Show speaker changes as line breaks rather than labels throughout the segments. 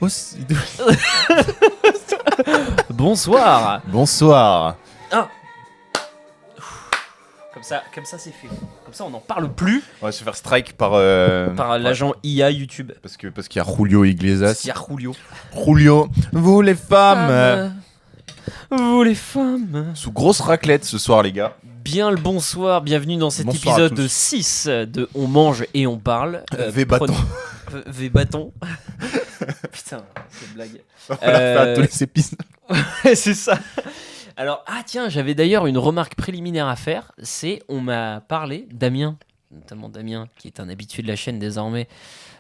aussi.
Bonsoir.
Bonsoir.
Ah. Comme ça c'est fait. Comme ça on n'en parle plus
On va se faire strike par
l'agent IA YouTube.
parce qu'il y a Julio Iglesias.
Il y a Julio.
Julio, vous les femmes.
Vous les femmes.
Sous grosse raclette ce soir les gars.
Bien le bonsoir, bienvenue dans cet
Bonsoir à
épisode
tous.
6 de On mange et on parle.
V-bâton.
V-bâton. Putain, cette blague.
On va faire tous les épisodes.
C'est ça. Alors, tiens, j'avais d'ailleurs une remarque préliminaire à faire. On m'a parlé, Damien, notamment Damien, qui est un habitué de la chaîne désormais.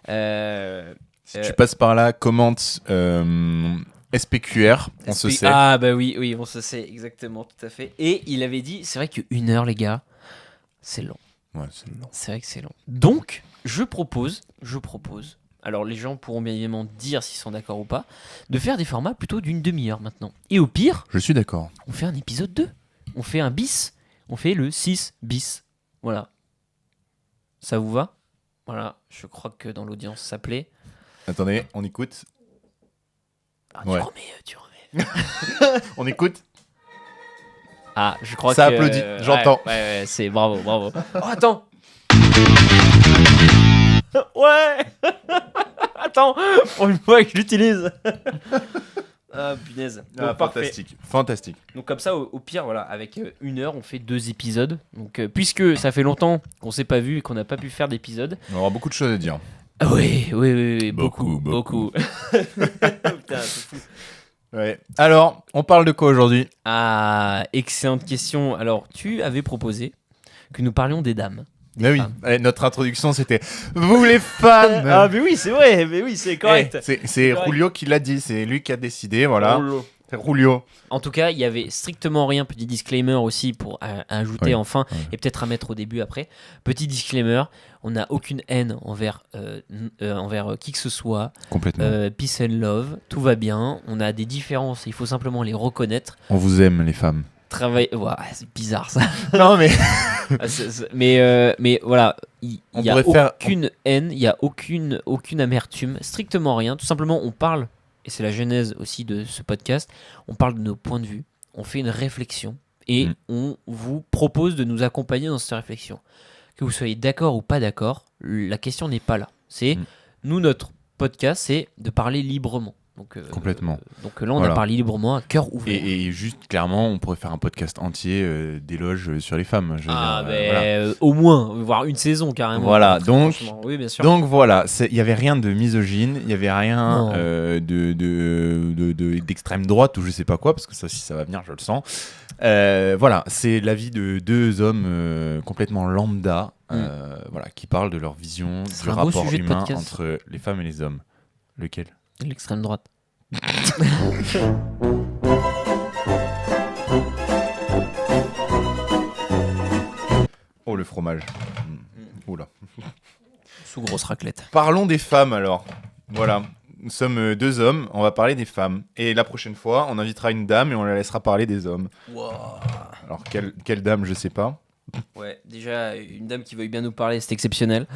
Si tu passes par là, commente SPQR, on se sait.
Ah bah oui, on se sait, exactement, tout à fait. Et il avait dit, c'est vrai que1 heure, les gars, c'est long.
Ouais, c'est long.
C'est vrai que c'est long. Donc, je propose, alors les gens pourront bien évidemment dire s'ils sont d'accord ou pas, de faire des formats plutôt d'une demi-heure maintenant. Et au pire,
Je suis d'accord.
on fait un épisode 2. On fait un bis. On fait le 6 bis. Voilà. Ça vous va ? Voilà, je crois que dans l'audience ça plaît.
Attendez, on écoute.
Tu remets.
On écoute.
Je crois
Ça
que...
applaudit, j'entends.
Ouais, c'est bravo. Oh, attends. Ouais. Attends, pour une fois que je l'utilise. Punaise. Donc, parfait.
Fantastique.
Donc comme ça, au pire, voilà, avec 1 heure, on fait 2 épisodes. Donc puisque ça fait longtemps qu'on s'est pas vu et qu'on n'a pas pu faire d'épisodes.
On aura beaucoup de choses à dire.
Oui,
Beaucoup.
Putain, c'est fou.
Ouais. Alors, on parle de quoi aujourd'hui ?
Excellente question. Alors, tu avais proposé que nous parlions des dames.
Mais oui,
femmes.
notre introduction c'était vous les femmes.
mais oui, c'est vrai, mais oui, c'est correct.
C'est
correct.
Julio qui l'a dit, c'est lui qui a décidé, voilà.
Julio.
C'est Julio.
En tout cas, il y avait strictement rien. Petit disclaimer aussi pour ajouter
Oui,
enfin
oui.
et peut-être à mettre au début après. Petit disclaimer, on n'a aucune haine envers qui que ce soit.
Complètement.
Peace and love, tout va bien. On a des différences, il faut simplement les reconnaître.
On vous aime les femmes.
C'est bizarre ça.
Non mais
Mais voilà, il
On
n'y a
pourrait faire-
aucune haine, il n'y a aucune amertume, strictement rien. Tout simplement, on parle, et c'est la genèse aussi de ce podcast, on parle de nos points de vue, on fait une réflexion, et on vous propose de nous accompagner dans cette réflexion. Que vous soyez d'accord ou pas d'accord, la question n'est pas là. C'est, nous, notre podcast, c'est de parler librement. Donc,
Complètement.
Donc là, on
Voilà.
a parlé librement, à cœur ouvert.
et juste clairement, on pourrait faire un podcast entier d'éloges sur les femmes. Je veux dire, voilà.
Au moins, voire une saison carrément.
Voilà, donc-
Franchement, oui, bien sûr.
Donc voilà, il y avait rien de misogyne, il y avait rien
Non.
d'extrême droite ou je sais pas quoi, parce que ça, si ça va venir, je le sens. Voilà, c'est l'avis de deux hommes complètement lambda, voilà, qui parlent de leur vision
Ce
du
sera un beau
rapport
sujet de
humain
podcast.
entre les femmes et les hommes. Lequel ?
L'extrême droite.
Oh, le fromage. Oula.
Sous grosse raclette.
Parlons des femmes alors. Voilà. Nous sommes deux hommes, on va parler des femmes. Et la prochaine fois, on invitera une dame et on la laissera parler des hommes.
Wow.
Alors, quelle dame, je sais pas.
Ouais, déjà, une dame qui veuille bien nous parler, c'est exceptionnel.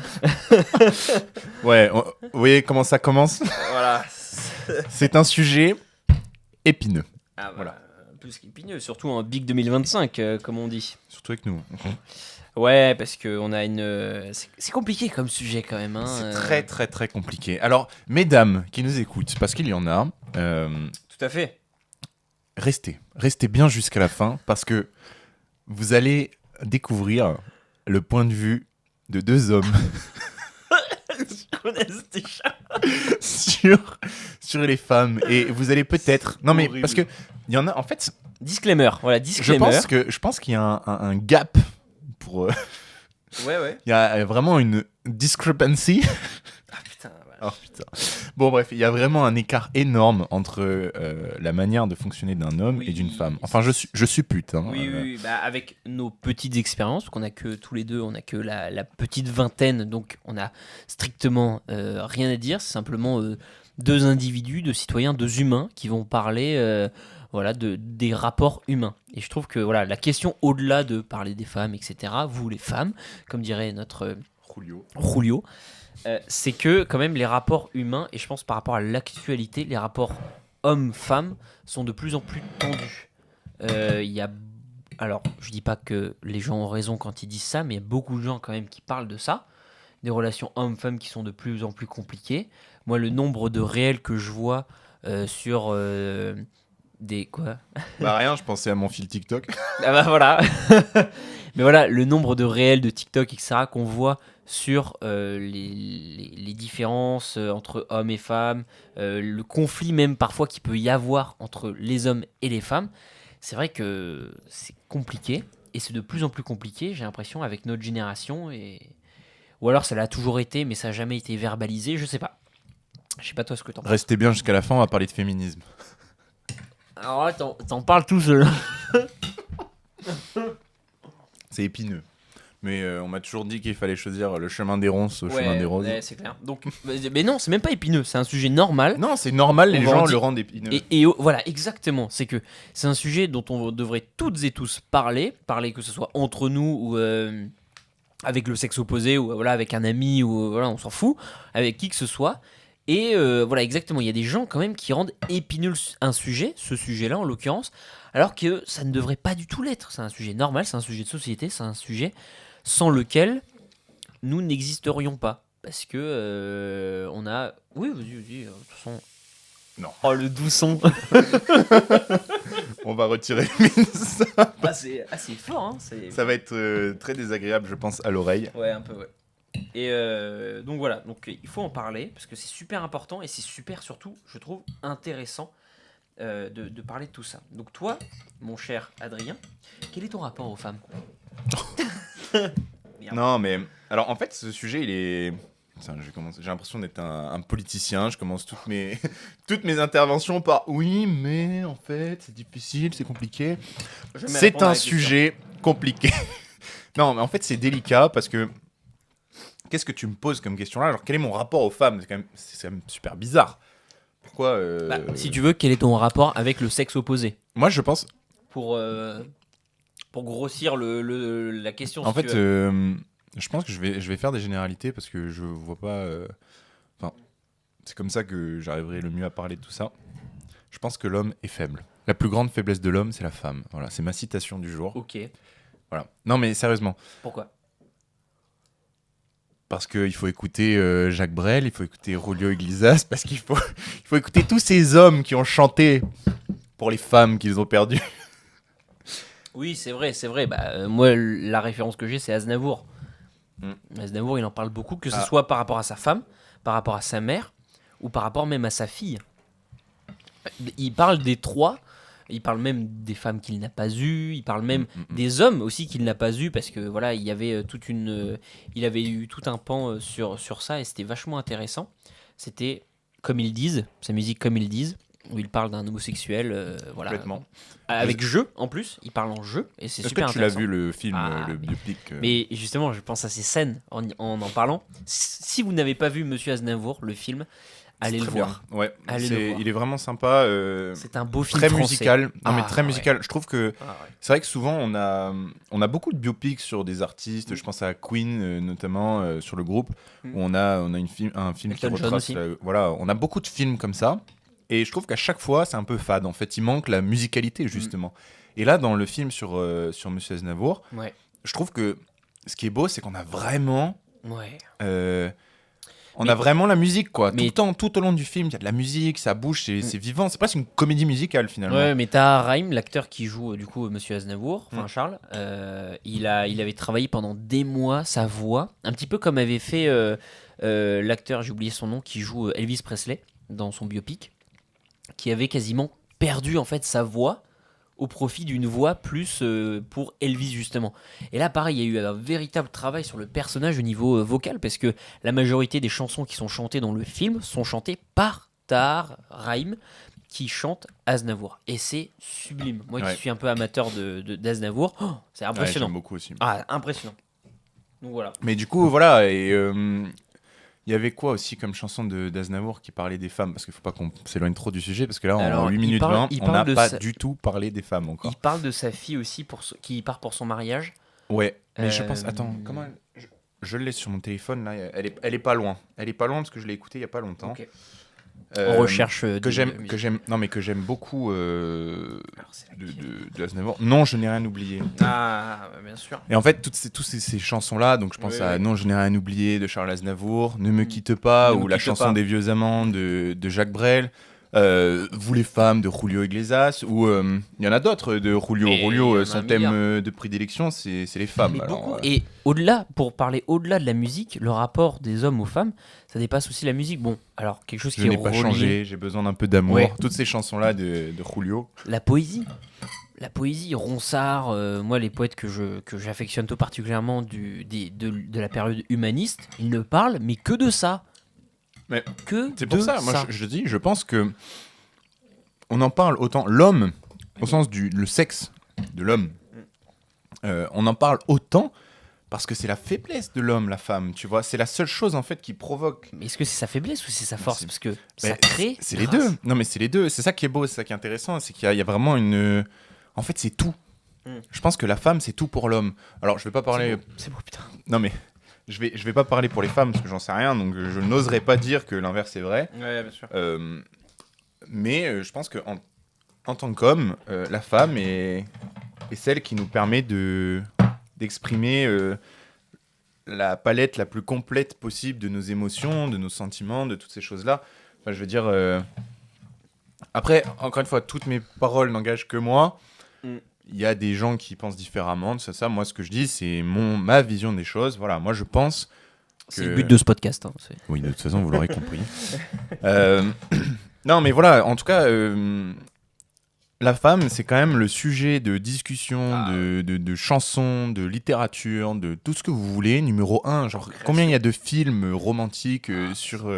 Ouais, vous voyez comment ça commence ?
Voilà.
C'est un sujet épineux.
Voilà. Plus qu'épineux, surtout en Big 2025, comme on dit.
Surtout avec nous.
Ouais, parce qu'on a une... C'est compliqué comme sujet quand même. Hein.
C'est très très très compliqué. Alors, mesdames qui nous écoutent, parce qu'il y en a,
Tout à fait.
restez bien jusqu'à la fin, parce que vous allez découvrir le point de vue de deux hommes sur les femmes. Et vous allez peut-être... Non mais,
horrible.
parce que il y en a, en fait,
Disclaimer, voilà, disclaimer.
je pense qu'il y a un gap pour...
Ouais.
Il y a vraiment une discrepancy.
Putain, ouais.
Oh putain. Bon bref, il y a vraiment un écart énorme entre la manière de fonctionner d'un homme et d'une femme. Enfin, je suppute. Hein,
Oui. Bah, avec nos petites expériences, qu'on a que tous les deux, on a que la petite vingtaine, donc on a strictement rien à dire. C'est simplement deux individus, deux citoyens, deux humains qui vont parler voilà, des rapports humains. Et je trouve que voilà, la question, au-delà de parler des femmes, etc., vous les femmes, comme dirait notre
Julio.
Julio, c'est que quand même les rapports humains, et je pense par rapport à l'actualité, les rapports hommes-femmes sont de plus en plus tendus. Il y a... Alors, je dis pas que les gens ont raison quand ils disent ça, mais il y a beaucoup de gens quand même qui parlent de ça. Des relations hommes-femmes qui sont de plus en plus compliquées. Moi, le nombre de réels que je vois sur des... Quoi?
Bah rien, je pensais à mon fil TikTok.
Ah bah voilà. Mais voilà, le nombre de réels de TikTok, etc., qu'on voit sur les différences entre hommes et femmes, le conflit même parfois qu'il peut y avoir entre les hommes et les femmes, c'est vrai que c'est compliqué. Et c'est de plus en plus compliqué, j'ai l'impression, avec notre génération. Ou alors ça l'a toujours été, mais ça n'a jamais été verbalisé, je sais pas. Je sais pas toi ce que t'en penses.
Restez bien jusqu'à la fin, on va parler de féminisme.
Alors là, t'en parles tout seul.
C'est épineux. Mais on m'a toujours dit qu'il fallait choisir le chemin des ronces au chemin des roses.
Ouais, c'est clair. Donc, mais non, c'est même pas épineux, c'est un sujet normal.
Non, c'est normal, les
On va
gens
en
le
dire-
rendent épineux.
Voilà, exactement. C'est que c'est un sujet dont on devrait toutes et tous parler que ce soit entre nous ou avec le sexe opposé ou voilà avec un ami ou voilà, on s'en fout, avec qui que ce soit. Et voilà, exactement. Il y a des gens quand même qui rendent épineux un sujet, ce sujet-là en l'occurrence, alors que ça ne devrait pas du tout l'être. C'est un sujet normal, c'est un sujet de société, c'est un sujet sans lequel nous n'existerions pas. Parce que on a. Oui, vas-y, de toute façon.
Non.
Oh, le doux son.
On va retirer ça.
Ah, c'est assez fort, hein.
Ça va être très désagréable, je pense, à l'oreille.
Ouais, un peu, ouais. Et donc voilà, donc il faut en parler parce que c'est super important et c'est super surtout, je trouve, intéressant de parler de tout ça. Donc toi, mon cher Adrien, quel est ton rapport aux femmes? Merde.
Non, mais alors en fait, ce sujet, il est. Putain, j'ai l'impression d'être un politicien. Je commence toutes mes interventions par oui, mais en fait, c'est difficile, c'est compliqué.
Je vais
C'est
répondre à
un
la question.
sujet compliqué. Non, mais en fait, c'est délicat parce que. Qu'est-ce que tu me poses comme question là? Genre, quel est mon rapport aux femmes? C'est quand même super bizarre. Pourquoi
Bah, si tu veux, quel est ton rapport avec le sexe opposé?
Moi, je pense.
Pour grossir la question.
En
si tu
fait,
veux.
je pense que je vais faire des généralités parce que je vois pas. Enfin, c'est comme ça que j'arriverai le mieux à parler de tout ça. Je pense que l'homme est faible. La plus grande faiblesse de l'homme, c'est la femme. Voilà, c'est ma citation du jour.
Ok,
Voilà. Non, mais sérieusement,
pourquoi?
parce qu'il faut écouter Jacques Brel, il faut écouter Julio Iglesias, parce il faut écouter tous ces hommes qui ont chanté pour les femmes qu'ils ont perdues.
Oui, c'est vrai, c'est vrai. Bah, moi, la référence que j'ai, c'est Aznavour.
Mm.
Aznavour, il en parle beaucoup, que ce
Ah.
soit par rapport à sa femme, par rapport à sa mère, ou par rapport même à sa fille. Il parle des trois, il parle même des femmes qu'il n'a pas eues, il parle même des hommes aussi qu'il n'a pas eues, parce que voilà, il y avait il avait eu tout un pan sur ça, et c'était vachement intéressant. C'était, comme ils disent, sa musique comme ils disent, où il parle d'un homosexuel, voilà.
Complètement.
Avec jeu, en plus, il parle en jeu, et c'est
Est-ce
super
que tu l'as
intéressant.
vu le film,
Ah,
le biopic
Mais justement, je pense à ces scènes en parlant. Si vous n'avez pas vu Monsieur Aznavour, le film, allez le
très bien.
voir.
Ouais,
Allez le voir.
il est vraiment sympa.
C'est un beau film
Très
français.
musical. Non, mais
Ah,
très
ouais.
musical. Je trouve que
Ah, ouais.
c'est vrai que souvent on a beaucoup de biopics sur des artistes. Je pense à Queen notamment sur le groupe où on a un film qui
Elton John
retrace.
aussi.
Voilà, on a beaucoup de films comme ça. Et je trouve qu'à chaque fois c'est un peu fade. En fait, il manque la musicalité justement. Et là, dans le film sur Monsieur Aznavour,
Ouais.
je trouve que ce qui est beau, c'est qu'on a vraiment
Ouais.
on
Mais-
a vraiment la musique, quoi.
mais-
Tout au long du film, il y a de la musique, ça bouge, c'est vivant. C'est presque une comédie musicale, finalement.
Ouais, mais t'as Raïm, l'acteur qui joue du coup Monsieur Aznavour, enfin Charles, il avait travaillé pendant des mois sa voix, un petit peu comme avait fait l'acteur, j'ai oublié son nom, qui joue Elvis Presley dans son biopic, qui avait quasiment perdu en fait sa voix au profit d'une voix plus pour Elvis justement. Et là pareil, il y a eu un véritable travail sur le personnage au niveau vocal, parce que la majorité des chansons qui sont chantées dans le film sont chantées par Tahar Rahim, qui chante Aznavour. Et c'est sublime. Moi
Ouais.
qui suis un peu amateur d'Aznavour, c'est
Ouais,
impressionnant.
j'aime beaucoup aussi.
Ah, impressionnant. Donc voilà.
Mais du coup, voilà, et il y avait quoi aussi comme chanson d'Aznavour qui parlait des femmes? Parce qu'il faut pas qu'on s'éloigne trop du sujet, parce que là,
Alors,
en 8
il
minutes
parle-
20,
il
on
parle
n'a
de
pas
sa-
du tout parlé des femmes encore.
Il parle de sa fille aussi qui part pour son mariage.
Ouais, mais je pense...
Euh,
Attends, comment Je l'ai sur mon téléphone, là, elle est pas loin. Elle est pas loin parce que je l'ai écoutée il y a pas longtemps.
Ok. On recherche
que j'aime, non mais que j'aime beaucoup de Aznavour. Non, je n'ai rien oublié.
Ah, bien sûr.
Et en fait, toutes ces chansons-là, donc je pense à Non, je n'ai rien oublié de Charles Aznavour, Ne me quitte pas,
Ne
ou
me
la
quitte
chanson
pas.
des vieux amants de Jacques Brel, Vous les femmes de Julio Iglesias, ou il y en a d'autres de Julio.
Mais il y
Julio,
en a
son
un
thème
milliard.
De prédilection, c'est les femmes.
Mais
Alors,
beaucoup. Et au-delà, pour parler au-delà de la musique, le rapport des hommes aux femmes, ça dépasse aussi la musique. Bon, alors quelque chose
je
qui est
n'ai pas
relié.
changé, j'ai besoin d'un peu d'amour.
Ouais.
Toutes ces chansons-là de Julio.
La poésie. La poésie, Ronsard, moi les poètes que j'affectionne tout particulièrement de la période humaniste, ils ne parlent mais que de ça.
Mais
Que
c'est pour
de
ça, moi je dis, je pense que on en parle autant, l'homme, au sens du le sexe de l'homme, on en parle autant parce que c'est la faiblesse de l'homme, la femme, tu vois, c'est la seule chose en fait qui provoque.
Mais est-ce que c'est sa faiblesse ou c'est sa force?
C'est-
Parce que
Mais
ça crée.
c'est les
grâce-
deux. Non mais c'est les deux, c'est ça qui est beau, c'est ça qui est intéressant, c'est qu'il y a vraiment une... En fait c'est tout. Je pense que la femme c'est tout pour l'homme. Alors je vais pas parler...
C'est beau, putain.
Non mais je vais pas parler pour les femmes parce que j'en sais rien, donc je n'oserais pas dire que l'inverse est vrai.
Ouais, bien sûr.
Mais je pense que en tant qu'homme, la femme est celle qui nous permet d'exprimer la palette la plus complète possible de nos émotions, de nos sentiments, de toutes ces choses-là. Enfin, je veux dire... Après, encore une fois, toutes mes paroles n'engagent que moi. Il y a des gens qui pensent différemment de ça. Moi, ce que je dis, c'est ma vision des choses. Voilà, moi, je pense...
C'est le but de ce podcast. Hein,
Oui, de toute façon, vous l'aurez compris. Non, mais voilà, en tout cas, la femme, c'est quand même le sujet de discussion, de chansons, de littérature, de tout ce que vous voulez, numéro 1. Genre, combien il y a de films romantiques sur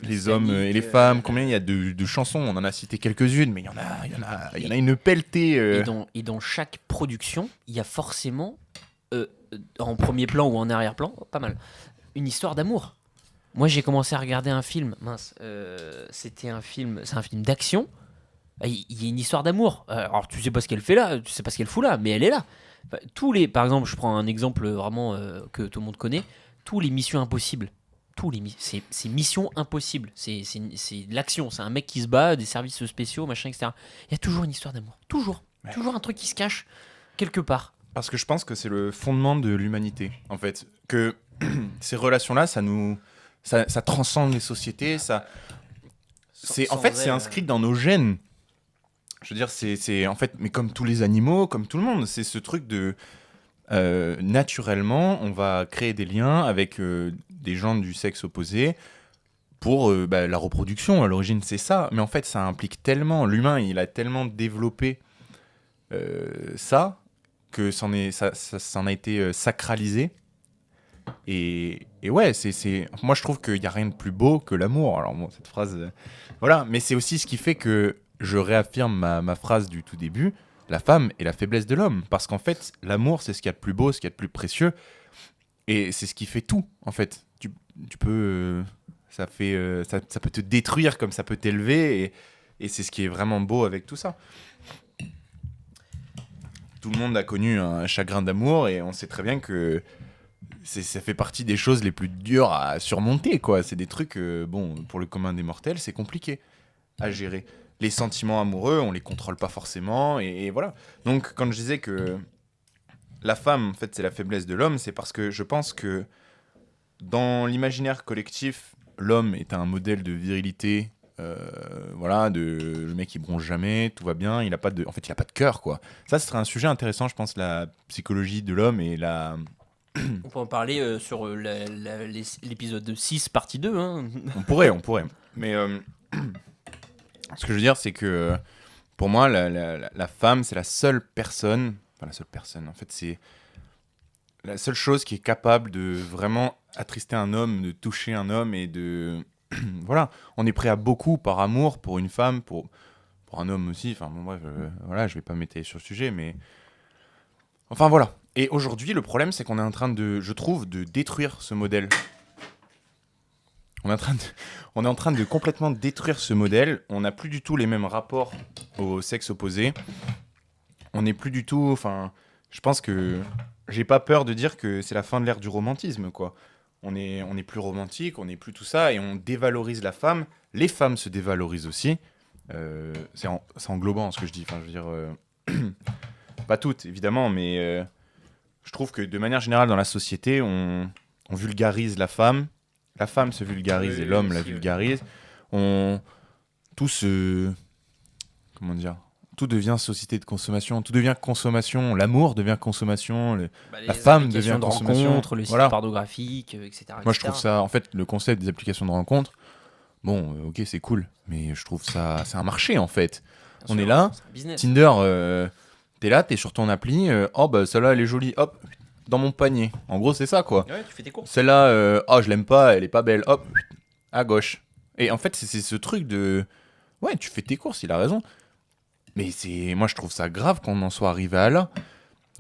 les hommes et les femmes, combien il y a de chansons, on en a cité quelques-unes, mais il y en a une pelletée.
Et dans chaque production, il y a forcément, en premier plan ou en arrière-plan, pas mal, une histoire d'amour. Moi, j'ai commencé à regarder un film, c'est un film d'action. Il y a une histoire d'amour. Alors, tu sais pas ce qu'elle fait là, tu sais pas ce qu'elle fout là, mais elle est là. Enfin, par exemple, je prends un exemple vraiment que tout le monde connaît, tous les Missions Impossibles. C'est Mission Impossible. C'est de l'action. C'est un mec qui se bat, des services spéciaux, machin, etc. Il y a toujours une histoire d'amour. Toujours.
Ouais.
Toujours un truc qui se cache quelque part.
Parce que je pense que c'est le fondement de l'humanité, en fait. Que ces relations-là, ça transcende les sociétés, c'est inscrit dans nos gènes. Je veux dire, c'est en fait, mais comme tous les animaux, comme tout le monde, c'est ce truc de naturellement, on va créer des liens avec des gens du sexe opposé pour la reproduction. À l'origine, c'est ça, mais en fait, ça implique tellement l'humain, il a tellement développé ça que ça en a été sacralisé. Et ouais, moi je trouve qu'il n'y a rien de plus beau que l'amour. Alors bon, cette phrase, voilà, mais c'est aussi ce qui fait que je réaffirme ma phrase du tout début, la femme est la faiblesse de l'homme. Parce qu'en fait, l'amour, c'est ce qu'il y a de plus beau, ce qu'il y a de plus précieux. Et c'est ce qui fait tout, en fait. Tu peux... ça peut te détruire comme ça peut t'élever. Et c'est ce qui est vraiment beau avec tout ça. Tout le monde a connu un chagrin d'amour et on sait très bien que ça fait partie des choses les plus dures à surmonter, quoi. C'est des trucs, pour le commun des mortels, c'est compliqué à gérer. Les sentiments amoureux, on les contrôle pas forcément, et voilà. Donc, quand je disais que la femme, en fait, c'est la faiblesse de l'homme, c'est parce que je pense que dans l'imaginaire collectif, l'homme est un modèle de virilité, le mec qui bronche jamais, tout va bien, il a pas de cœur, quoi. Ça, ce serait un sujet intéressant, je pense, la psychologie de l'homme et la...
On peut en parler sur l'épisode 6, partie 2. Hein.
On pourrait. Mais ce que je veux dire, c'est que pour moi, la femme, c'est la seule personne, en fait, c'est la seule chose qui est capable de vraiment attrister un homme, de toucher un homme et de... voilà, on est prêt à beaucoup par amour pour une femme, pour un homme aussi. Enfin, bon, bref, je vais pas m'étaler sur le sujet, mais... Enfin, voilà. Et aujourd'hui, le problème, c'est qu'on est en train je trouve, de détruire ce modèle. On est en train de complètement détruire ce modèle. On n'a plus du tout les mêmes rapports au sexe opposé. On n'est plus du tout... Enfin, je pense que j'ai pas peur de dire que c'est la fin de l'ère du romantisme, quoi. On est plus romantique, on n'est plus tout ça, et on dévalorise la femme. Les femmes se dévalorisent aussi. C'est englobant ce que je dis. Enfin, je veux dire, pas toutes, évidemment, mais je trouve que de manière générale, dans la société, on vulgarise la femme. La femme se vulgarise et l'homme la vulgarise. Tout se... Comment dire ? Tout devient société de consommation, tout devient consommation, l'amour devient consommation, la femme devient consommation.
Rencontres, le site pornographique, etc.
Moi, je trouve ça, en fait, le concept des applications de rencontres, bon, ok, c'est cool, mais je trouve ça, c'est un marché, en fait. On est là, Tinder, t'es là, t'es sur ton appli, oh, bah, celle-là, elle est jolie, hop, dans mon panier. En gros, c'est ça, quoi.
Ouais, tu fais tes courses.
Celle-là, oh, je l'aime pas, elle est pas belle, hop, à gauche. Et en fait, c'est ce truc de... Ouais, tu fais tes courses, il a raison. Mais moi, je trouve ça grave qu'on en soit arrivé à là.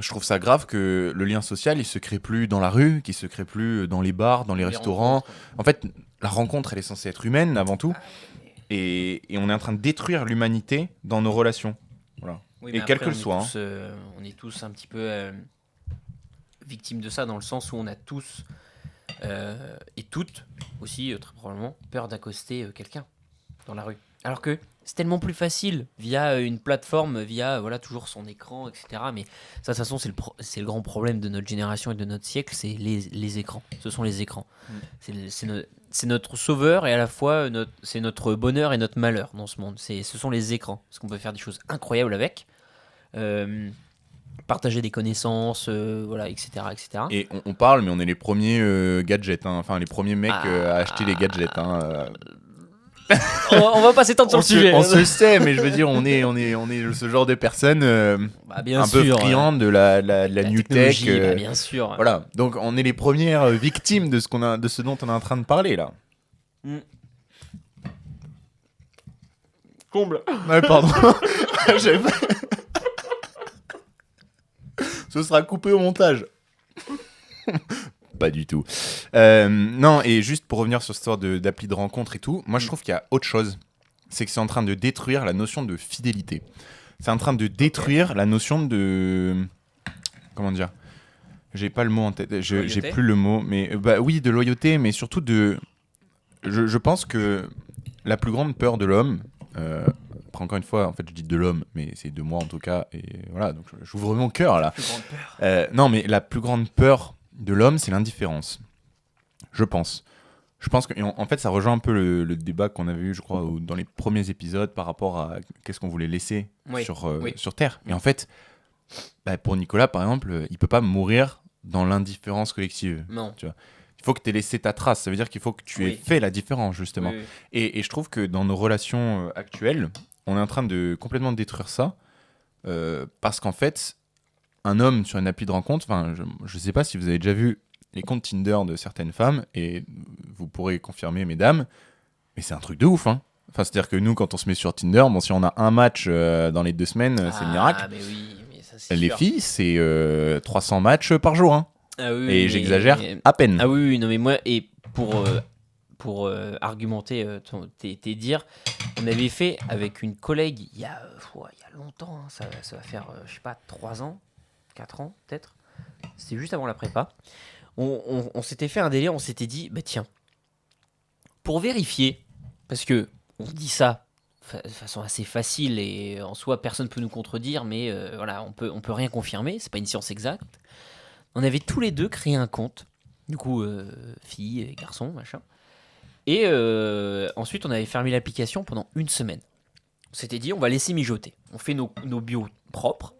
Je trouve ça grave que le lien social, il se crée plus dans la rue, qu'il se crée plus dans les bars, dans les restaurants. En fait, la rencontre, elle est censée être humaine avant tout. Et on est en train de détruire l'humanité dans nos relations. Voilà.
Oui,
et quel que le soit.
On est tous un petit peu victimes de ça, dans le sens où on a tous, et toutes aussi, très probablement, peur d'accoster quelqu'un dans la rue. Alors que c'est tellement plus facile via une plateforme, via toujours son écran, etc. Mais ça, de toute façon, c'est le grand problème de notre génération et de notre siècle, c'est les écrans. Ce sont les écrans. C'est notre sauveur et à la fois c'est notre bonheur et notre malheur dans ce monde. Ce sont les écrans. Parce qu'on peut faire des choses incroyables avec. Partager des connaissances, etc., etc.
Et on parle, mais on est les premiers gadgets. Enfin, les premiers mecs à acheter les gadgets.
On va pas s'étendre sur le sujet.
On se sait, mais je veux dire, on est ce genre de personnes un peu friandes de la new tech.
Bien sûr.
Voilà. Donc, on est les premières victimes de ce dont on est en train de parler là.
Comble.
Ouais, pardon. Ce sera coupé au montage. Pas du tout. Non, et juste pour revenir sur cette histoire d'appli de rencontre et tout, moi je trouve qu'il y a autre chose. C'est que c'est en train de détruire la notion de fidélité. C'est en train de détruire la notion de... Comment dire ? J'ai pas le mot en tête. J'ai plus le mot. Mais oui, de loyauté, mais surtout de... Je pense que la plus grande peur de l'homme... encore une fois, en fait, je dis de l'homme, mais c'est de moi en tout cas. Et voilà, donc j'ouvre mon cœur là.
La plus grande peur.
Non, mais la plus grande peur de l'homme, c'est l'indifférence. Je pense que, en fait, ça rejoint un peu le débat qu'on avait eu, je crois, dans les premiers épisodes par rapport à qu'est-ce qu'on voulait laisser sur Terre. Et en fait, pour Nicolas, par exemple, il peut pas mourir dans l'indifférence collective.
Non.
Tu vois. Il faut que tu aies laissé ta trace. Ça veut dire qu'il faut que tu aies fait la différence, justement.
Oui.
Et je trouve que dans nos relations actuelles, on est en train de complètement détruire ça. Parce qu'en fait, un homme sur une appli de rencontre, je sais pas si vous avez déjà vu les comptes Tinder de certaines femmes, et vous pourrez confirmer, mesdames, mais c'est un truc de ouf, hein. Enfin, c'est-à-dire que nous, quand on se met sur Tinder, bon, si on a un match dans les 2 semaines, c'est le miracle.
Mais oui, mais ça, c'est
les
sûr.
filles, c'est 300 matchs par jour, hein. Et j'exagère à peine.
Ah oui, non, mais moi, et pour argumenter tes dires, on avait fait avec une collègue il y a longtemps, hein, ça va faire, je sais pas, 3 ans, 4 ans peut-être. C'était juste avant la prépa. On s'était fait un délire, on s'était dit, bah tiens, pour vérifier, parce que on dit ça de façon assez facile et en soi personne peut nous contredire, mais on peut rien confirmer, c'est pas une science exacte. On avait tous les deux créé un compte, du coup fille et garçon, machin. Et ensuite on avait fermé l'application pendant 1 semaine. On s'était dit on va laisser mijoter. On fait nos bios propres,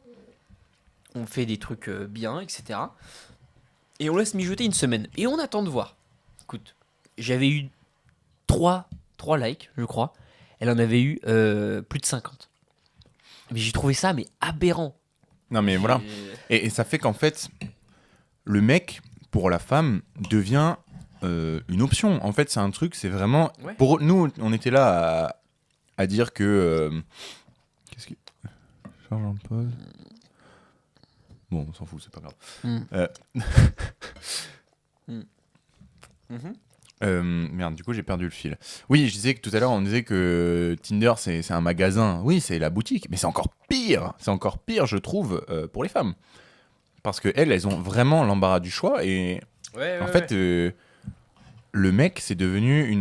on fait des trucs bien, etc. Et on laisse mijoter 1 semaine. Et on attend de voir. Écoute, j'avais eu 3 likes, je crois. Elle en avait eu plus de 50. Mais j'ai trouvé ça aberrant.
Non mais voilà. Et ça fait qu'en fait, le mec, pour la femme, devient une option. En fait, c'est un truc, c'est vraiment... Ouais. Pour nous, on était là à dire que... Qu'est-ce que... Charge en pause. Bon, on s'en fout, c'est pas grave. Merde, du coup j'ai perdu le fil. Oui, je disais que tout à l'heure on disait que Tinder c'est un magasin. Oui, c'est la boutique, mais c'est encore pire. C'est encore pire, je trouve, pour les femmes. parce que elles ont vraiment l'embarras du choix et en fait, le mec, c'est devenu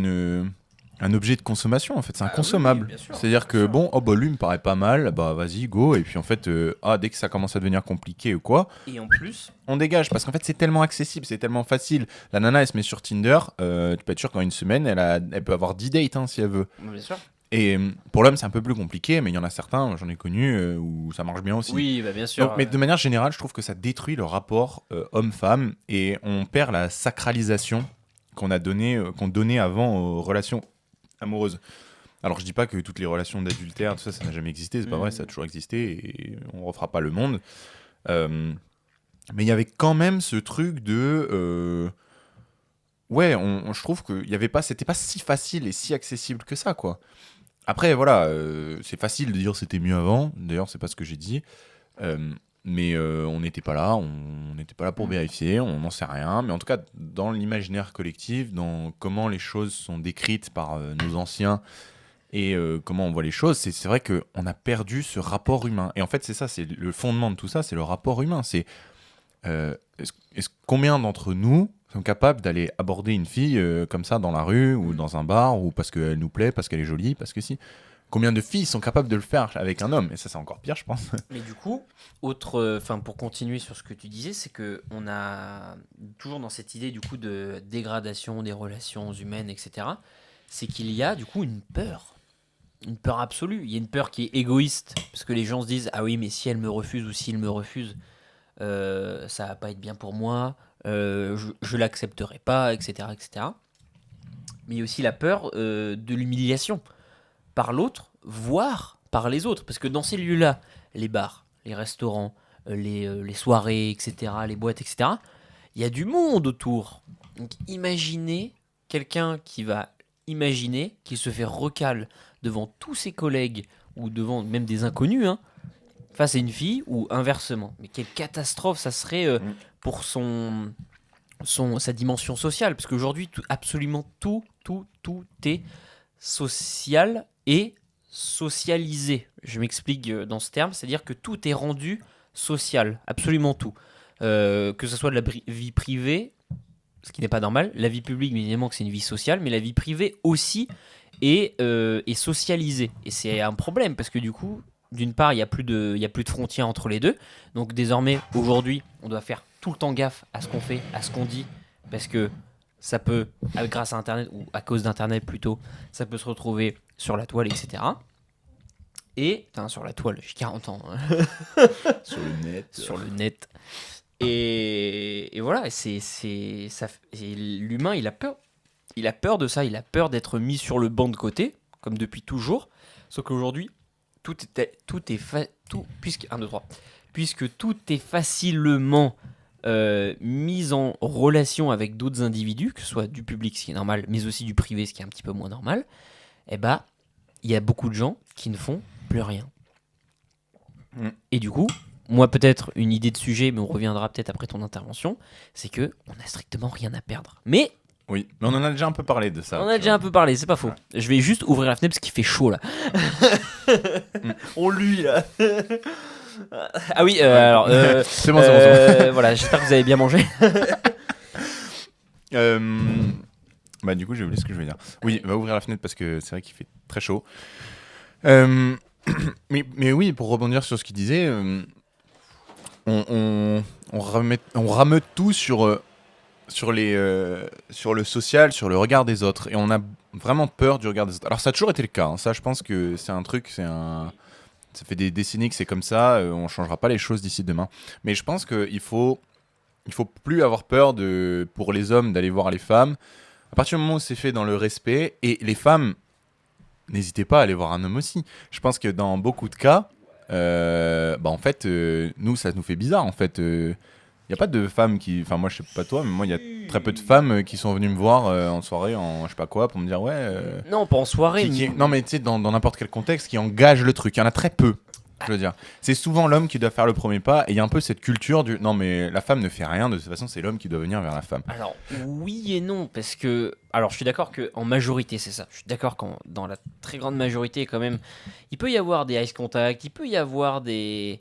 un objet de consommation, en fait. C'est un consommable.
bien sûr,
C'est-à-dire que, lui, il me paraît pas mal, bah vas-y, go. Et puis, en fait, dès que ça commence à devenir compliqué ou quoi,
Et en plus,
on dégage. Parce qu'en fait, c'est tellement accessible, c'est tellement facile. La nana, elle se met sur Tinder, tu peux être sûr qu'en une semaine, elle peut avoir 10 dates, hein, si elle veut.
bien sûr.
Et pour l'homme, c'est un peu plus compliqué, mais il y en a certains, j'en ai connu, où ça marche bien aussi.
Oui, bah bien sûr.
Donc, mais de manière générale, je trouve que ça détruit le rapport homme-femme et on perd la sacralisation qu'on donnait avant aux relations amoureuses. Alors, je dis pas que toutes les relations d'adultère, tout ça, ça n'a jamais existé, c'est pas vrai, ça a toujours existé et on refera pas le monde. Mais il y avait quand même ce truc de. Ouais, je trouve que c'était pas si facile et si accessible que ça, quoi. Après, voilà, c'est facile de dire c'était mieux avant. D'ailleurs, c'est pas ce que j'ai dit. Mais on n'était pas là, on n'était pas là pour vérifier, on n'en sait rien. Mais en tout cas, dans l'imaginaire collectif, dans comment les choses sont décrites par nos anciens et comment on voit les choses, c'est vrai qu'on a perdu ce rapport humain. Et en fait, c'est ça, c'est le fondement de tout ça, c'est le rapport humain. C'est combien d'entre nous sont capables d'aller aborder une fille comme ça dans la rue ou dans un bar ou parce qu'elle nous plaît, parce qu'elle est jolie, parce que si. Combien de filles sont capables de le faire avec un homme? Et ça, c'est encore pire, je pense.
Mais du coup, pour continuer sur ce que tu disais, c'est que on a toujours dans cette idée du coup de dégradation des relations humaines, etc. C'est qu'il y a du coup une peur absolue. Il y a une peur qui est égoïste parce que les gens se disent ah oui mais si elle me refuse ou s'il me refuse, ça va pas être bien pour moi, je l'accepterai pas, etc., etc. Mais il y a aussi la peur de l'humiliation par l'autre, voire par les autres. Parce que dans ces lieux-là, les bars, les restaurants, les soirées, etc., les boîtes, etc., il y a du monde autour. Donc imaginez quelqu'un qui va imaginer qu'il se fait recal devant tous ses collègues ou devant même des inconnus, hein, face à une fille ou inversement. Mais quelle catastrophe ça serait pour sa dimension sociale. Parce qu'aujourd'hui, absolument tout est social et socialisé. Je m'explique dans ce terme, c'est-à-dire que tout est rendu social, absolument tout. Que ce soit de la vie privée, ce qui n'est pas normal, la vie publique, bien évidemment que c'est une vie sociale, mais la vie privée aussi est socialisée. Et c'est un problème, parce que du coup, d'une part, il n'y a plus de frontières entre les deux. Donc désormais, aujourd'hui, on doit faire tout le temps gaffe à ce qu'on fait, à ce qu'on dit, parce que ça peut, grâce à Internet, ou à cause d'Internet plutôt, ça peut se retrouver sur la toile, etc. Et, sur la toile, j'ai 40 ans. Hein.
Sur le net.
Sur le net. Et voilà, l'humain, il a peur. Il a peur de ça, il a peur d'être mis sur le banc de côté, comme depuis toujours. Sauf qu'aujourd'hui, puisque tout est facilement mise en relation avec d'autres individus, que ce soit du public, ce qui est normal, mais aussi du privé, ce qui est un petit peu moins normal, il y a beaucoup de gens qui ne font plus rien. Et du coup, moi peut-être une idée de sujet, mais on reviendra peut-être après ton intervention, c'est que on n'a strictement rien à perdre. Mais
oui, mais on en a déjà un peu parlé de ça.
On a déjà un peu parlé, c'est pas faux. Ouais. Je vais juste ouvrir la fenêtre parce qu'il fait chaud là. On lui là. Ah oui, alors.
C'est bon.
Voilà, j'espère que vous avez bien mangé.
Du coup, j'ai oublié ce que je voulais dire. Oui, va ouvrir la fenêtre parce que c'est vrai qu'il fait très chaud. Mais oui, pour rebondir sur ce qu'il disait, on rameute tout sur le social, sur le regard des autres. Et on a vraiment peur du regard des autres. Alors, ça a toujours été le cas. Hein. Ça, je pense que c'est un truc, ça fait des décennies que c'est comme ça. On ne changera pas les choses d'ici demain. Mais je pense qu'il faut plus avoir peur pour les hommes d'aller voir les femmes. À partir du moment où c'est fait dans le respect, et les femmes, n'hésitez pas à aller voir un homme aussi. Je pense que dans beaucoup de cas, en fait, nous, ça nous fait bizarre. En fait, il n'y a pas de femmes qui... Enfin, moi, je sais pas toi, mais moi, il y a très peu de femmes qui sont venues me voir en soirée, en je sais pas quoi, pour me dire, ouais...
Non, pas en soirée.
Non, mais tu sais, dans n'importe quel contexte, qui engage le truc. Il y en a très peu, je veux dire. C'est souvent l'homme qui doit faire le premier pas, et il y a un peu cette culture du... Non, mais la femme ne fait rien, de toute façon, c'est l'homme qui doit venir vers la femme.
Alors, oui et non, parce que... Alors, je suis d'accord qu'en majorité, c'est ça. Je suis d'accord qu'en dans la très grande majorité, quand même, il peut y avoir des ice contact, il peut y avoir des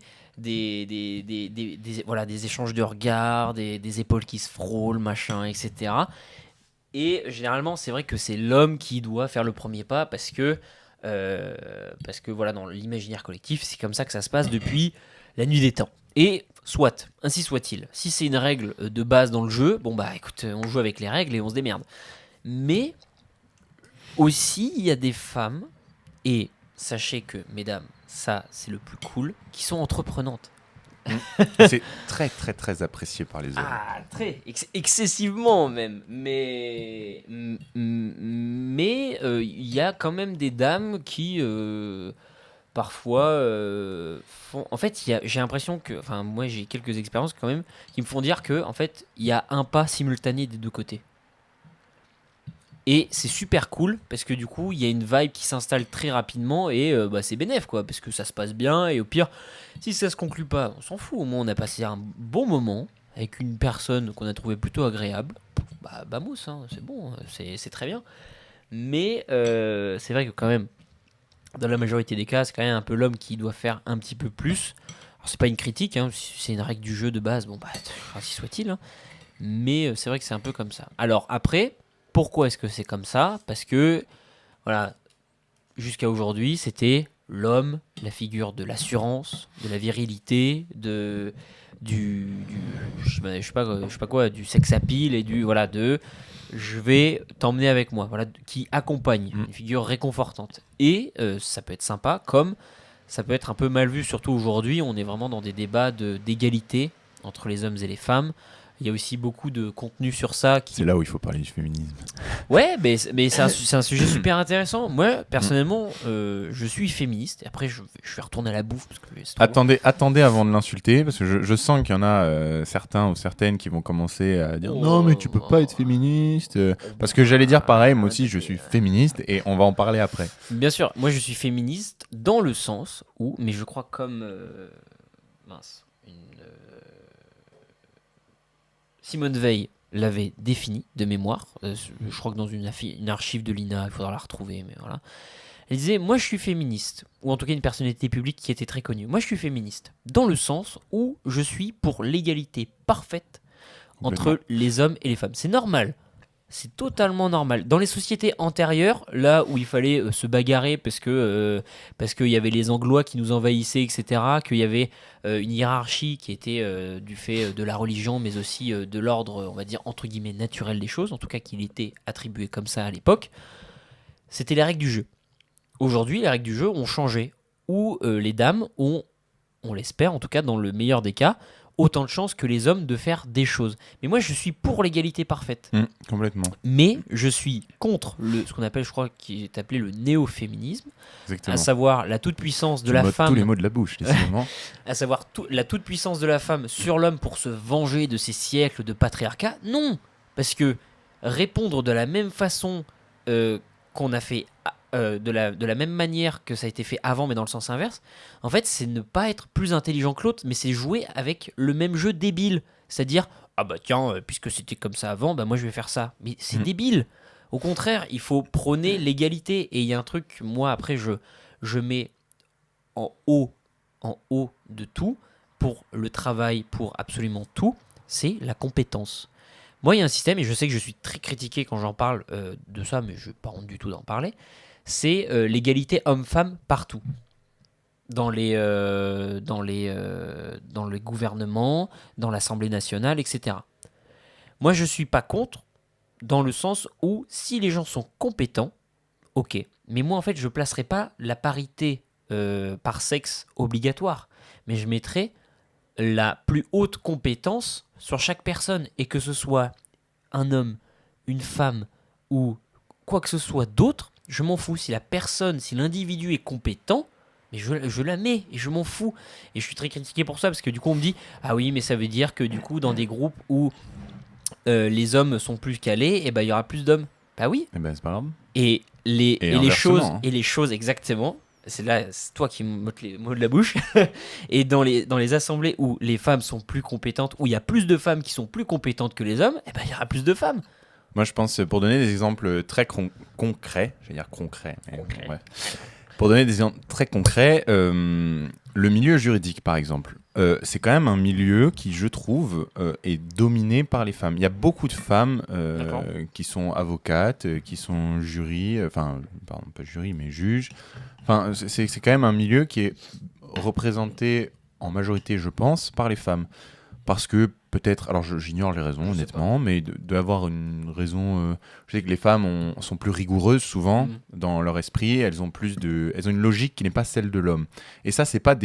voilà, des échanges de regards, des épaules qui se frôlent, machin, etc. Et généralement, c'est vrai que c'est l'homme qui doit faire le premier pas parce que voilà, dans l'imaginaire collectif, c'est comme ça que ça se passe depuis la nuit des temps. Et soit, ainsi soit-il. Si c'est une règle de base dans le jeu, bon bah écoute, on joue avec les règles et on se démerde. Mais aussi, il y a des femmes, et sachez que, mesdames, ça c'est le plus cool, qui sont entreprenantes.
C'est très très très apprécié par les hommes.
Ah, très, excessivement même. Mais il y a quand même des dames qui parfois font. En fait, j'ai l'impression que, enfin, moi j'ai quelques expériences quand même qui me font dire que, en fait, il y a un pas simultané des deux côtés. Et c'est super cool parce que du coup, il y a une vibe qui s'installe très rapidement et bah, c'est bénef quoi, parce que ça se passe bien et au pire, si ça se conclut pas, on s'en fout. Au moins, on a passé un bon moment avec une personne qu'on a trouvé plutôt agréable. Bah mousse, hein, c'est bon, c'est très bien. Mais c'est vrai que quand même, dans la majorité des cas, c'est quand même un peu l'homme qui doit faire un petit peu plus. Alors, c'est pas une critique, hein, c'est une règle du jeu de base, bon bah, ainsi soit-il. Hein. Mais c'est vrai que c'est un peu comme ça. Alors après. Pourquoi est-ce que c'est comme ça ? Parce que, voilà, jusqu'à aujourd'hui, c'était l'homme, la figure de l'assurance, de la virilité, je sais pas quoi, du sex appeal et voilà, je vais t'emmener avec moi, voilà, qui accompagne, une figure réconfortante. Et ça peut être sympa, comme ça peut être un peu mal vu, surtout aujourd'hui, on est vraiment dans des débats d'égalité entre les hommes et les femmes. Il y a aussi beaucoup de contenu sur ça.
C'est là où il faut parler du féminisme.
Ouais, mais c'est un sujet super intéressant. Moi, personnellement, je suis féministe. Et après, je vais retourner à la bouffe. Parce que
attendez avant de l'insulter, parce que je sens qu'il y en a certains ou certaines qui vont commencer à dire non, mais tu peux pas être féministe. Parce que j'allais dire pareil, moi aussi, je suis féministe et on va en parler après.
Bien sûr, moi, je suis féministe dans le sens où, mais je crois comme. Simone Veil l'avait défini de mémoire. Je crois que dans une archive de l'INA, il faudra la retrouver, mais voilà. Elle disait, moi je suis féministe, ou en tout cas une personnalité publique qui était très connue. Moi je suis féministe, dans le sens où je suis pour l'égalité parfaite entre les hommes et les femmes. C'est normal. C'est totalement normal. Dans les sociétés antérieures, là où il fallait se bagarrer parce qu'il y avait les Anglois qui nous envahissaient, etc., qu'il y avait une hiérarchie qui était du fait de la religion, mais aussi de l'ordre, on va dire, entre guillemets, naturel des choses, en tout cas qu'il était attribué comme ça à l'époque, c'était les règles du jeu. Aujourd'hui, les règles du jeu ont changé, où les dames ont, on l'espère, en tout cas dans le meilleur des cas, autant de chances que les hommes de faire des choses. Mais moi, je suis pour l'égalité parfaite.
Complètement.
Mais je suis contre ce qu'on appelle, je crois, qui est appelé le néo-féminisme,
Exactement.
à savoir la toute-puissance de la femme.
Tous les mots de la bouche, décidément.
À savoir la toute-puissance de la femme sur l'homme pour se venger de ces siècles de patriarcat. Non, parce que répondre de la même façon qu'on a fait de la même manière que ça a été fait avant, mais dans le sens inverse, en fait, c'est ne pas être plus intelligent que l'autre, mais c'est jouer avec le même jeu débile. C'est-à-dire, ah bah tiens, puisque c'était comme ça avant, bah moi je vais faire ça. Mais c'est débile. Au contraire, il faut prôner l'égalité. Et il y a un truc, moi après, je mets en haut de tout, pour le travail, pour absolument tout, c'est la compétence. Moi, il y a un système, et je sais que je suis très critiqué quand j'en parle de ça, mais je n'ai pas honte du tout d'en parler, c'est l'égalité homme-femme partout. Dans les gouvernements, dans l'Assemblée nationale, etc. Moi, je ne suis pas contre, dans le sens où, si les gens sont compétents, ok. Mais moi, en fait, je ne placerai pas la parité par sexe obligatoire, mais je mettrai la plus haute compétence sur chaque personne, et que ce soit un homme, une femme ou quoi que ce soit d'autre, je m'en fous. Si l'individu est compétent, mais je la mets et je m'en fous. Et je suis très critiqué pour ça, parce que du coup on me dit ah oui, mais ça veut dire que du coup dans des groupes où les hommes sont plus calés, et ben il y aura plus d'hommes. Bah oui.
Et ben c'est pas grave.
Et les choses exactement. C'est toi qui me mottes les mots de la bouche. Et dans les assemblées où les femmes sont plus compétentes, où il y a plus de femmes qui sont plus compétentes que les hommes, il y aura plus de femmes.
Moi, je pense, pour donner des exemples très concrets, je vais dire concrets, mais ouais. Pour donner des exemples très concrets, le milieu juridique, par exemple, c'est quand même un milieu qui, je trouve, est dominé par les femmes. Il y a beaucoup de femmes qui sont avocates, qui sont pardon, pas jury, mais juges. Enfin, c'est quand même un milieu qui est représenté en majorité, je pense, par les femmes. Parce que peut-être, alors j'ignore les raisons honnêtement, mais d'avoir une raison, je sais que les femmes sont plus rigoureuses souvent dans leur esprit, elles ont une logique qui n'est pas celle de l'homme. Et ça, c'est pas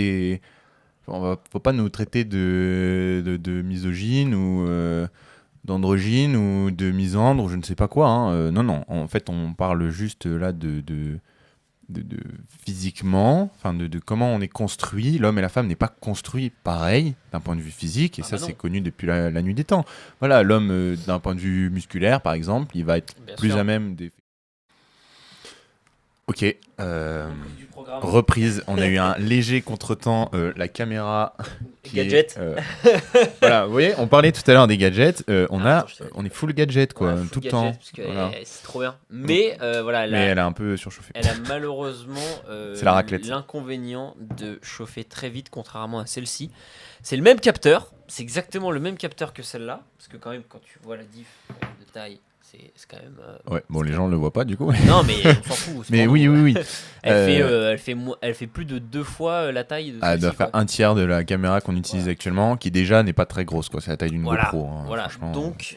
faut pas nous traiter de misogyne ou d'androgyne ou de misandre ou je ne sais pas quoi. Hein. Non, en fait, on parle juste là de physiquement, enfin de comment on est construit. L'homme et la femme n'est pas construit pareil d'un point de vue physique, et c'est connu depuis la nuit des temps. Voilà, l'homme d'un point de vue musculaire, par exemple, il va être plus à même des... Ok, reprise. On a eu un léger contretemps. La caméra.
Gadget.
Voilà, vous voyez, on parlait tout à l'heure des gadgets. On est full gadget, quoi, tout le temps.
Voilà. C'est trop bien. Mais voilà.
Mais elle a un peu surchauffé.
Elle a malheureusement
c'est la raclette.
L'inconvénient de chauffer très vite, contrairement à celle-ci. C'est le même capteur. C'est exactement le même capteur que celle-là. Parce que quand même, quand tu vois la diff de taille. C'est quand même.
Ouais, bon, les gens ne le voient pas du coup.
Non, mais on s'en fout.
Mais oui.
Elle fait plus de 2 fois la taille de celle-ci.
Elle doit faire un tiers de la caméra qu'on utilise actuellement, qui déjà n'est pas très grosse, quoi. C'est la taille d'une GoPro. Hein,
voilà. Donc,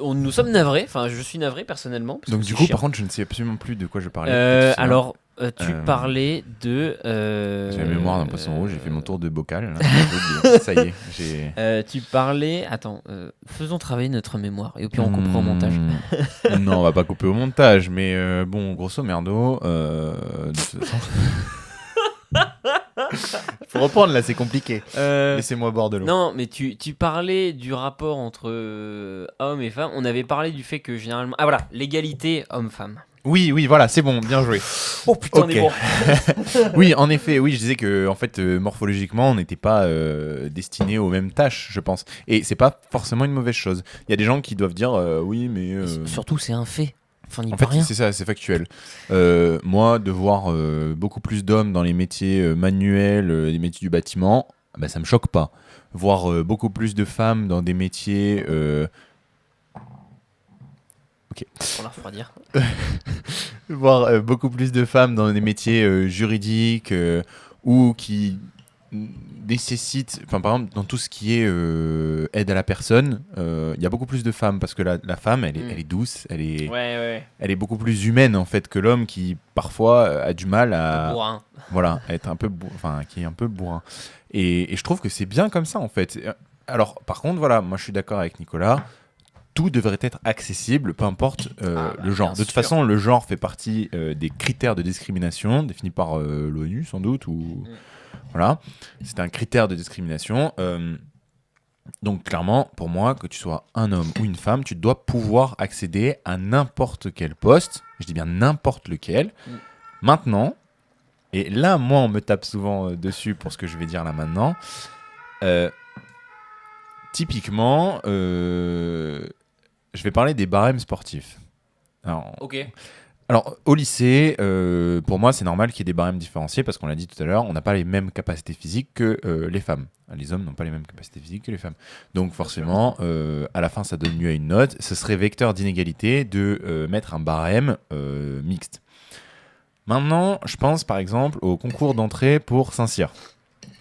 nous sommes navrés. Enfin, je suis navré personnellement.
Donc, du coup, par contre, je ne sais absolument plus de quoi je parlais.
Alors. Tu parlais de.
J'ai la mémoire d'un poisson rouge, j'ai fait mon tour de bocal. Là. Ça y est.
Tu parlais. Attends, faisons travailler notre mémoire et au pire on coupera au montage.
Non, on va pas couper au montage, mais bon, grosso merdo. Faut reprendre là, c'est compliqué. Laissez-moi boire de l'eau.
Non, mais tu parlais du rapport entre hommes et femmes. On avait parlé du fait que généralement. Ah voilà, l'égalité homme-femme.
Oui, voilà, c'est bon, bien joué.
Oh putain, on est bon.
Oui, en effet, je disais que en fait, morphologiquement, on n'était pas destinés aux mêmes tâches, je pense. Et c'est pas forcément une mauvaise chose. Il y a des gens qui doivent dire oui, mais.
Surtout, c'est un fait. Enfin,
en fait, c'est ça, c'est factuel. Moi, de voir beaucoup plus d'hommes dans les métiers manuels, les métiers du bâtiment, bah, ça me choque pas. Voir beaucoup plus de femmes dans des métiers.
Pour la refroidir.
Voir beaucoup plus de femmes dans des métiers juridiques ou qui nécessitent, enfin par exemple dans tout ce qui est aide à la personne, il y a beaucoup plus de femmes parce que la femme elle est douce, elle est beaucoup plus humaine en fait que l'homme qui parfois a du mal à voilà, à être un peu qui est un peu bourrin. Et je trouve que c'est bien comme ça en fait. Alors par contre voilà, moi je suis d'accord avec Nicolas. Tout devrait être accessible, peu importe le genre. De toute façon, le genre fait partie des critères de discrimination définis par l'ONU, sans doute. Voilà. C'est un critère de discrimination. Donc, clairement, pour moi, que tu sois un homme ou une femme, tu dois pouvoir accéder à n'importe quel poste. Je dis bien n'importe lequel. Maintenant, et là, moi, on me tape souvent dessus pour ce que je vais dire là maintenant. Typiquement, je vais parler des barèmes sportifs. Alors, au lycée, pour moi, c'est normal qu'il y ait des barèmes différenciés parce qu'on l'a dit tout à l'heure, on n'a pas les mêmes capacités physiques que les femmes. Les hommes n'ont pas les mêmes capacités physiques que les femmes. Donc, forcément, à la fin, ça donne lieu à une note. Ce serait vecteur d'inégalité de mettre un barème mixte. Maintenant, je pense par exemple au concours d'entrée pour Saint-Cyr.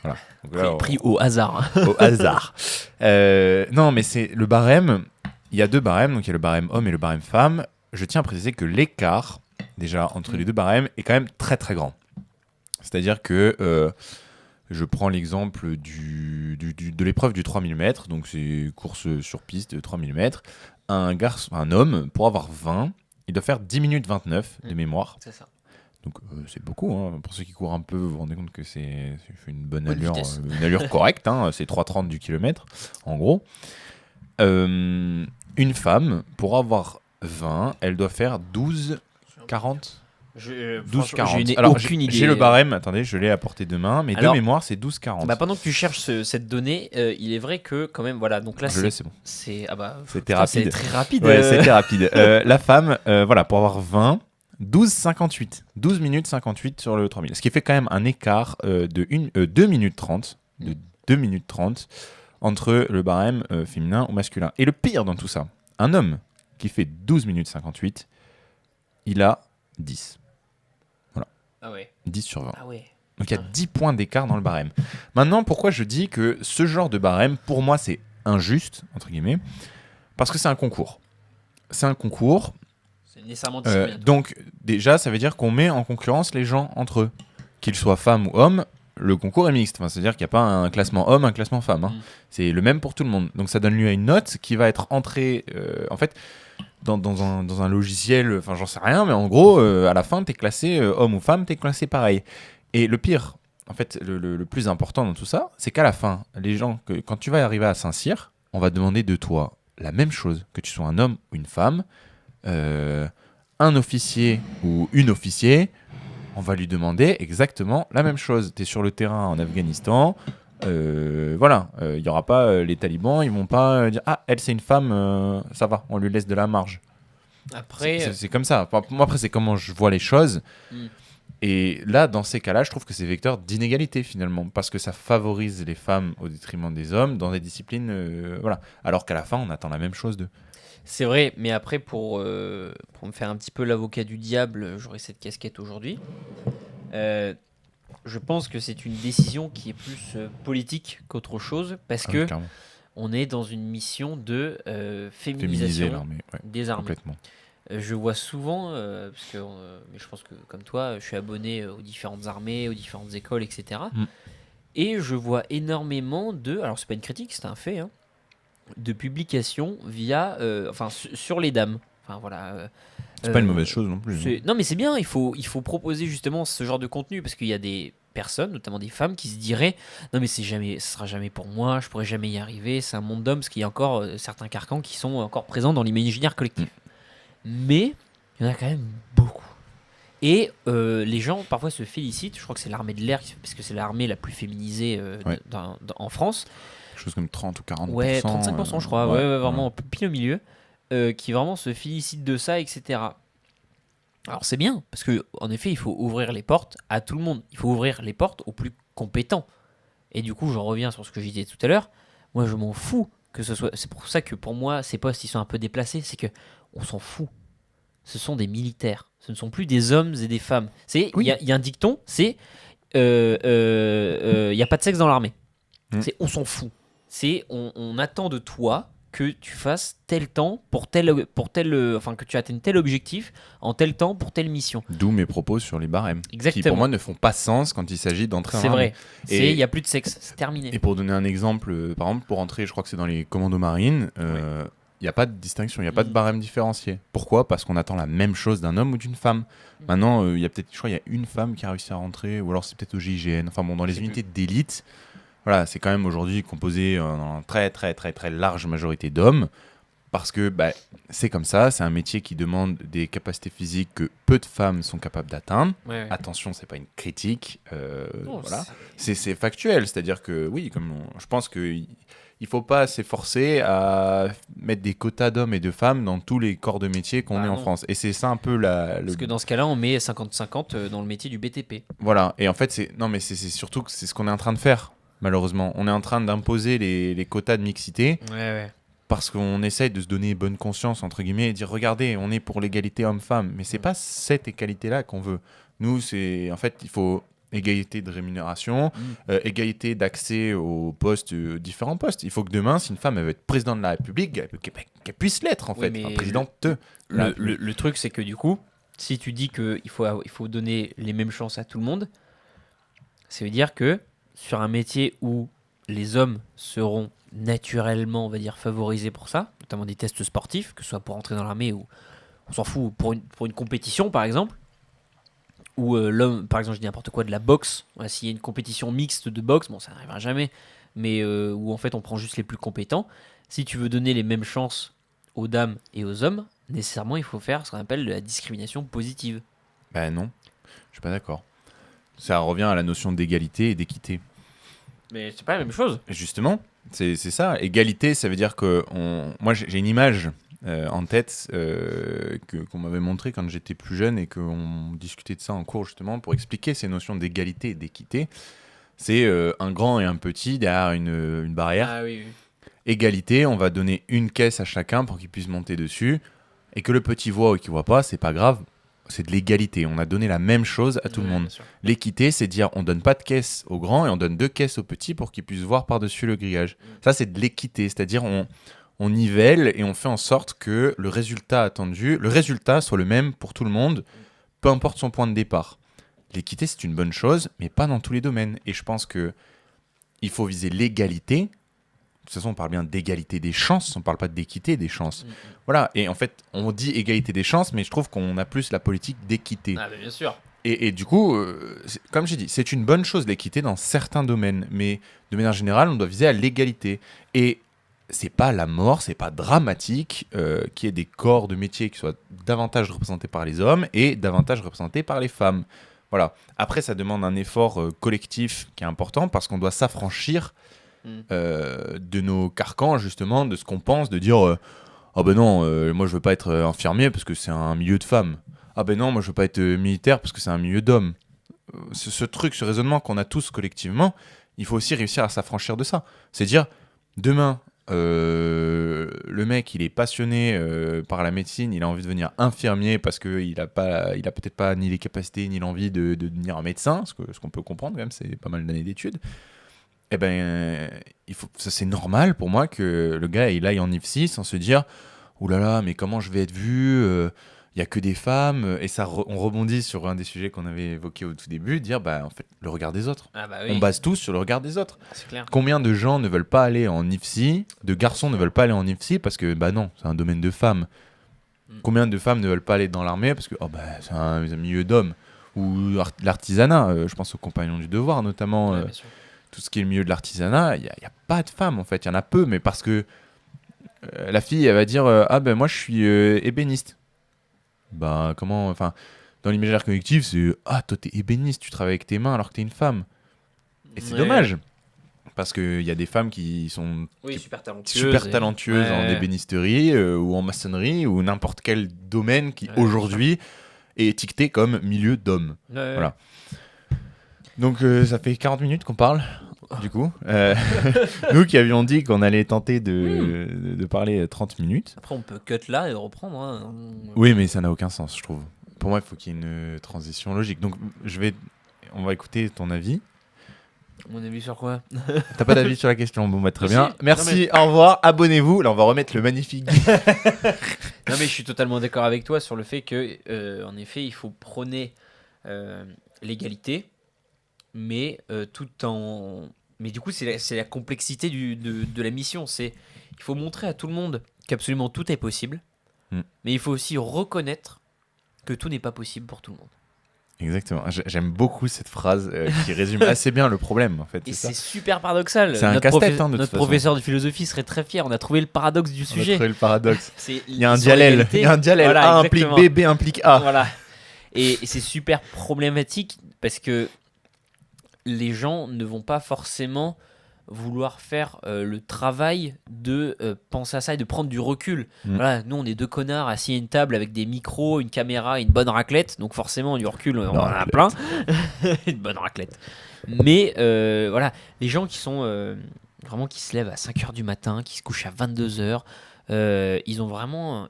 Voilà. Donc là,
pris au hasard.
Au hasard. Non, mais c'est le barème. Il y a 2 barèmes, donc il y a le barème homme et le barème femme. Je tiens à préciser que l'écart, déjà, entre les 2 barèmes est quand même très très grand. C'est-à-dire que je prends l'exemple de l'épreuve du 3000 mètres, donc c'est course sur piste de 3000 mètres. Un homme, pour avoir 20, il doit faire 10 minutes 29 de mémoire.
C'est ça.
Donc c'est beaucoup, hein. Pour ceux qui courent un peu, vous vous rendez compte que c'est une bonne allure, une allure correcte, hein. C'est 3,30 du kilomètre, en gros. Une femme, pour avoir 20, elle doit faire 12,40. 12,40.
J'ai
Alors,
aucune idée.
J'ai le barème, attendez, je l'ai à portée de main, mais de mémoire, c'est 12,40.
Pendant que tu cherches cette donnée, il est vrai que, quand même, voilà. Donc là,
c'est bon.
C'était
rapide.
C'est très rapide.
Ouais, c'était rapide. La femme, voilà, pour avoir 20, 12 minutes 58 sur le 3000. Ce qui fait quand même un écart de 2 minutes 30. De 2 minutes 30 entre le barème féminin ou masculin. Et le pire dans tout ça, un homme qui fait 12 minutes 58, il a 10. Voilà.
Ah ouais.
10 sur 20.
Ah ouais.
Donc il y a 10 points d'écart dans le barème. Maintenant, pourquoi je dis que ce genre de barème, pour moi, c'est injuste, entre guillemets, parce que c'est un concours. C'est un concours.
C'est nécessairement discriminatoire.
Donc, déjà, ça veut dire qu'on met en concurrence les gens entre eux. Qu'ils soient femmes ou hommes, le concours est mixte. Enfin, c'est-à-dire qu'il n'y a pas un classement homme, un classement femme. Hein. C'est le même pour tout le monde. Donc, ça donne lieu à une note qui va être entrée, en fait, dans un logiciel, enfin, j'en sais rien, mais en gros, à la fin, tu es classé homme ou femme, tu es classé pareil. Et le pire, en fait, le plus important dans tout ça, c'est qu'à la fin, les gens, quand tu vas arriver à Saint-Cyr, on va demander de toi la même chose, que tu sois un homme ou une femme, un officier ou une officier, on va lui demander exactement la même chose. Tu es sur le terrain en Afghanistan, voilà, il n'y aura pas les talibans, ils vont pas dire « Ah, elle c'est une femme, ça va, on lui laisse de la marge ».
Après,
C'est comme ça. Enfin, moi, après, c'est comment je vois les choses. Et là, dans ces cas-là, je trouve que c'est vecteur d'inégalité finalement, parce que ça favorise les femmes au détriment des hommes dans des disciplines, voilà. Alors qu'à la fin, on attend la même chose d'eux.
c'est vrai, mais après, pour me faire un petit peu l'avocat du diable, j'aurai cette casquette aujourd'hui. Je pense que c'est une décision qui est plus politique qu'autre chose, parce que
Clairement.
on est dans une mission de
Féminiser
féminisation
l'armée, ouais,
des armées.
complètement.
Je vois souvent, parce que mais je pense que comme toi, je suis abonné aux différentes armées, aux différentes écoles, etc. Et je vois énormément de, alors c'est pas une critique, c'est un fait, hein, de publications via, enfin sur les dames. Enfin voilà.
C'est pas une mauvaise chose non plus.
Non mais c'est bien, il faut proposer justement ce genre de contenu parce qu'il y a des personnes, notamment des femmes, qui se diraient non mais ce sera jamais pour moi, je pourrais jamais y arriver, c'est un monde d'hommes, parce qu'il y a encore certains carcans qui sont encore présents dans l'imaginaire collectif. Mais il y en a quand même beaucoup. Et les gens parfois se félicitent, je crois que c'est l'armée de l'air, parce que c'est l'armée la plus féminisée en France.
Quelque chose comme 30 ou 40%.
Ouais, 35% je crois, ouais, vraiment pile au milieu, qui vraiment se félicitent de ça, etc. Alors c'est bien, parce que en effet, il faut ouvrir les portes à tout le monde. Il faut ouvrir les portes aux plus compétents. Et du coup, j'en reviens sur ce que je disais tout à l'heure. Moi, je m'en fous que ce soit. C'est pour ça que pour moi, ces postes, ils sont un peu déplacés. C'est que on s'en fout. Ce sont des militaires. Ce ne sont plus des hommes et des femmes. Il y a un dicton, c'est il n'y a pas de sexe dans l'armée. C'est on s'en fout. C'est on attend de toi que tu fasses tel temps pour tel, enfin que tu atteignes tel objectif en tel temps pour telle mission.
D'où mes propos sur les barèmes,
Exactement.
qui pour moi ne font pas sens quand il s'agit d'entrer en armée.
C'est vrai. Il n'y a plus de sexe, c'est terminé.
Et pour donner un exemple, par exemple, pour entrer, je crois que c'est dans les commandos marines, il n'y a pas de distinction, il n'y a pas de barème différencié. Pourquoi ? Parce qu'on attend la même chose d'un homme ou d'une femme. Maintenant, il y a peut-être, je crois, il y a une femme qui a réussi à rentrer, ou alors c'est peut-être au GIGN. Enfin bon, dans les unités d'élite, voilà, c'est quand même aujourd'hui composé dans une très très très très large majorité d'hommes, parce que c'est comme ça, c'est un métier qui demande des capacités physiques que peu de femmes sont capables d'atteindre.
Ouais.
Attention, c'est pas une critique, voilà, c'est factuel, c'est-à-dire que oui, je pense que il faut pas s'efforcer à mettre des quotas d'hommes et de femmes dans tous les corps de métier qu'on est en France. Et c'est ça un peu
Parce que dans ce cas-là, on met 50-50 dans le métier du BTP.
Voilà, et en fait, c'est surtout que c'est ce qu'on est en train de faire, malheureusement. On est en train d'imposer les quotas de mixité parce qu'on essaye de se donner bonne conscience, entre guillemets, et dire, regardez, on est pour l'égalité homme-femme. Mais c'est pas cette égalité-là qu'on veut. Nous, en fait, il faut égalité de rémunération, égalité d'accès aux postes, différents postes. Il faut que demain, si une femme elle veut être présidente de la République, qu'elle puisse l'être, en fait.
Mais
enfin, présidente
le truc, c'est que du coup, si tu dis qu'il faut donner les mêmes chances à tout le monde, ça veut dire que sur un métier où les hommes seront naturellement, on va dire, favorisés pour ça, notamment des tests sportifs, que ce soit pour entrer dans l'armée ou on s'en fout, pour une compétition par exemple, où l'homme, par exemple, je dis n'importe quoi, de la boxe, voilà, s'il y a une compétition mixte de boxe, bon ça n'arrivera jamais, mais où en fait on prend juste les plus compétents, si tu veux donner les mêmes chances aux dames et aux hommes, nécessairement il faut faire ce qu'on appelle de la discrimination positive.
Ben non, je suis pas d'accord. Ça revient à la notion d'égalité et d'équité.
Mais c'est pas la même chose.
Justement, c'est ça. Égalité, ça veut dire que moi j'ai une image en tête qu'on m'avait montré quand j'étais plus jeune et qu'on discutait de ça en cours justement pour expliquer ces notions d'égalité et d'équité. C'est un grand et un petit derrière une barrière.
Ah oui, oui.
Égalité, on va donner une caisse à chacun pour qu'il puisse monter dessus. Et que le petit voit ou qu'il voit pas, c'est pas grave. C'est de l'égalité. On a donné la même chose à tout le
Ouais,
monde.
bien sûr.
L'équité, c'est dire on donne pas de caisse aux grands et on donne 2 caisses aux petits pour qu'ils puissent voir par-dessus le grillage. Ça, c'est de l'équité. C'est-à-dire on nivelle et on fait en sorte que le résultat attendu, le résultat soit le même pour tout le monde, peu importe son point de départ. L'équité, c'est une bonne chose, mais pas dans tous les domaines. Et je pense que il faut viser l'égalité. De toute façon, on parle bien d'égalité des chances, on ne parle pas d'équité des chances. Voilà, et en fait, on dit égalité des chances, mais je trouve qu'on a plus la politique d'équité.
Ah, bah, bien sûr.
Et du coup, comme j'ai dit, c'est une bonne chose l'équité dans certains domaines, mais de manière générale, on doit viser à l'égalité. Et c'est pas la mort, c'est pas dramatique qu'il y ait des corps de métier qui soient davantage représentés par les hommes et davantage représentés par les femmes. Voilà. Après, ça demande un effort collectif qui est important parce qu'on doit s'affranchir de nos carcans, justement, de ce qu'on pense, de dire ah ben non, moi je veux pas être infirmier parce que c'est un milieu de femmes. Ah ben non, moi je veux pas être militaire parce que c'est un milieu d'hommes. Ce truc, ce raisonnement qu'on a tous collectivement, il faut aussi réussir à s'affranchir de ça. C'est dire, demain, le mec, il est passionné par la médecine, il a envie de devenir infirmier parce qu'il a peut-être pas ni les capacités ni l'envie de devenir un médecin, ce qu'on peut comprendre quand même, c'est pas mal d'années d'études. Eh ben, ça c'est normal pour moi que le gars il aille en IFSI sans se dire ouh là là, mais comment je vais être vu, il y a que des femmes, et ça on rebondit sur un des sujets qu'on avait évoqué au tout début, dire bah en fait le regard des autres.
Ah, bah
On
oui.
base tous sur le regard des autres.
C'est clair.
Combien de gens ne veulent pas aller en IFSI, de garçons ne veulent pas aller en IFSI parce que bah non, c'est un domaine de femmes. Combien de femmes ne veulent pas aller dans l'armée parce que oh bah c'est un milieu d'hommes, ou l'artisanat, je pense aux compagnons du devoir notamment.
Ouais, bien sûr.
Tout ce qui est le milieu de l'artisanat, il n'y a pas de femmes en fait, il y en a peu, mais parce que la fille elle va dire ah ben moi je suis ébéniste. Bah comment, enfin dans l'imaginaire collectif c'est ah toi t'es ébéniste, tu travailles avec tes mains alors que t'es une femme. Et c'est
Ouais.
dommage parce qu'il y a des femmes qui sont
Oui, super talentueuse.
super talentueuses en ébénisterie ou en maçonnerie ou n'importe quel domaine qui aujourd'hui est étiqueté comme milieu d'hommes. Voilà. Donc ça fait 40 minutes qu'on parle, du coup. Nous qui avions dit qu'on allait tenter de parler 30 minutes.
Après, on peut cut là et reprendre. Hein.
Oui, mais ça n'a aucun sens, je trouve. Pour moi, il faut qu'il y ait une transition logique. Donc on va écouter ton avis.
Mon avis sur quoi?
T'as pas d'avis sur la question? Bon, bah, très
Si.
bien. Merci, au revoir, abonnez-vous. Là, on va remettre le magnifique.
Non, mais je suis totalement d'accord avec toi sur le fait que, en effet, il faut prôner l'égalité, mais tout en. Mais du coup, c'est la complexité de la mission. Il faut montrer à tout le monde qu'absolument tout est possible, mais il faut aussi reconnaître que tout n'est pas possible pour tout le monde.
Exactement. J'aime beaucoup cette phrase qui résume assez bien le problème, en fait.
Et c'est super paradoxal.
C'est un casse-tête, hein, de toute
Notre
façon.
professeur de philosophie serait très fier. On a trouvé le paradoxe du
On a
sujet.
trouvé le paradoxe.
C'est
Il y a un
sur
diallèle.
l'égalité.
Il y a un diallèle.
Voilà,
A implique
exactement.
B, B implique A.
Voilà. Et c'est super problématique parce que les gens ne vont pas forcément vouloir faire le travail de penser à ça et de prendre du recul. Voilà, nous on est deux connards assis à une table avec des micros, une caméra et une bonne raclette, donc forcément du recul on en a plein. Une bonne raclette. Mais voilà, les gens qui sont vraiment qui se lèvent à 5h du matin, qui se couchent à 22h, ils ont vraiment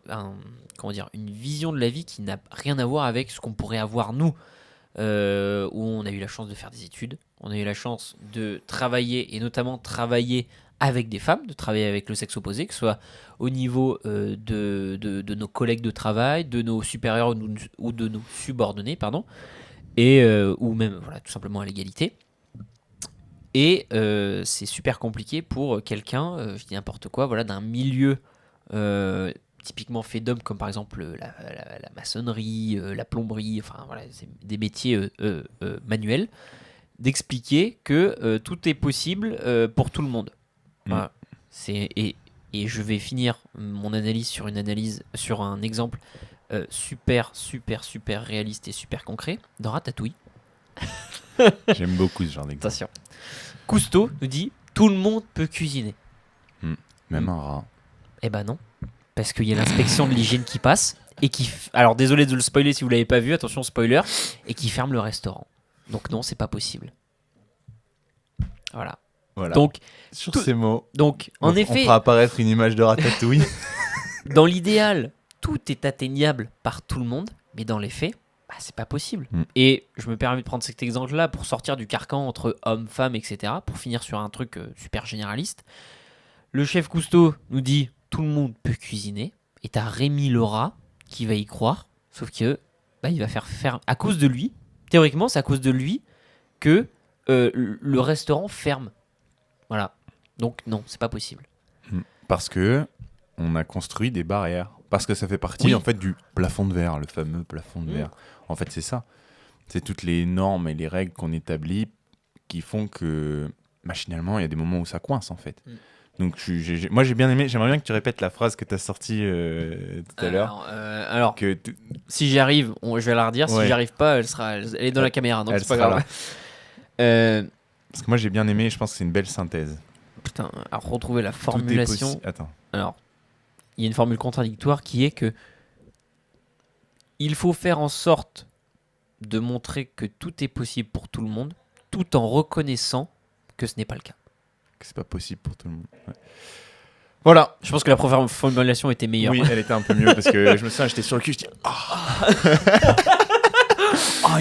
une vision de la vie qui n'a rien à voir avec ce qu'on pourrait avoir nous, où on a eu la chance de faire des études, on a eu la chance de travailler, et notamment travailler avec des femmes, de travailler avec le sexe opposé, que ce soit au niveau de nos collègues de travail, de nos supérieurs ou de nos subordonnés, pardon, et, ou même voilà, tout simplement à l'égalité. Et c'est super compliqué pour quelqu'un, je dis n'importe quoi, voilà, d'un milieu typiquement fait d'hommes, comme par exemple la maçonnerie, la plomberie, enfin voilà, c'est des métiers manuels, d'expliquer que tout est possible pour tout le monde. Voilà. Et je vais finir mon analyse sur un exemple super réaliste et super concret dans Ratatouille.
J'aime beaucoup ce genre d'exemple.
Attention. Cousteau nous dit tout le monde peut cuisiner.
Même un rat.
Eh ben non. parce qu'il y a l'inspection de l'hygiène qui passe et alors désolé de le spoiler si vous l'avez pas vu, attention spoiler, et qui ferme le restaurant. Donc non, c'est pas possible. Voilà. Donc
sur ces mots,
en effet,
on fera apparaître une image de Ratatouille.
Dans l'idéal, tout est atteignable par tout le monde, mais dans les faits, c'est pas possible. Et je me permets de prendre cet exemple-là pour sortir du carcan entre hommes, femmes, etc. Pour finir sur un truc super généraliste. Le chef Cousteau nous dit tout le monde peut cuisiner, et t'as Rémi Laura qui va y croire, sauf que il va faire à cause de lui. Théoriquement, c'est à cause de lui que le restaurant ferme. Voilà. Donc non, c'est pas possible.
Parce que on a construit des barrières. Parce que ça fait partie en fait du plafond de verre, le fameux plafond de verre. En fait, c'est ça. C'est toutes les normes et les règles qu'on établit qui font que machinalement, il y a des moments où ça coince en fait. Donc moi j'ai bien aimé, j'aimerais bien que tu répètes la phrase que tu as sortie tout à l'heure.
Alors si j'y arrive, je vais la redire. Si j'y arrive pas, elle est dans la caméra, donc c'est pas grave.
Parce que moi j'ai bien aimé, je pense que c'est une belle synthèse.
Putain, alors retrouver la formulation.
Attends.
Alors, il y a une formule contradictoire qui est que il faut faire en sorte de montrer que tout est possible pour tout le monde, tout en reconnaissant que ce n'est pas le cas.
Que c'est pas possible pour tout le monde. Ouais. Voilà.
Je pense que la première formulation était meilleure.
Oui, elle était un peu mieux parce que je me souviens, j'étais sur le cul, je dis
oh,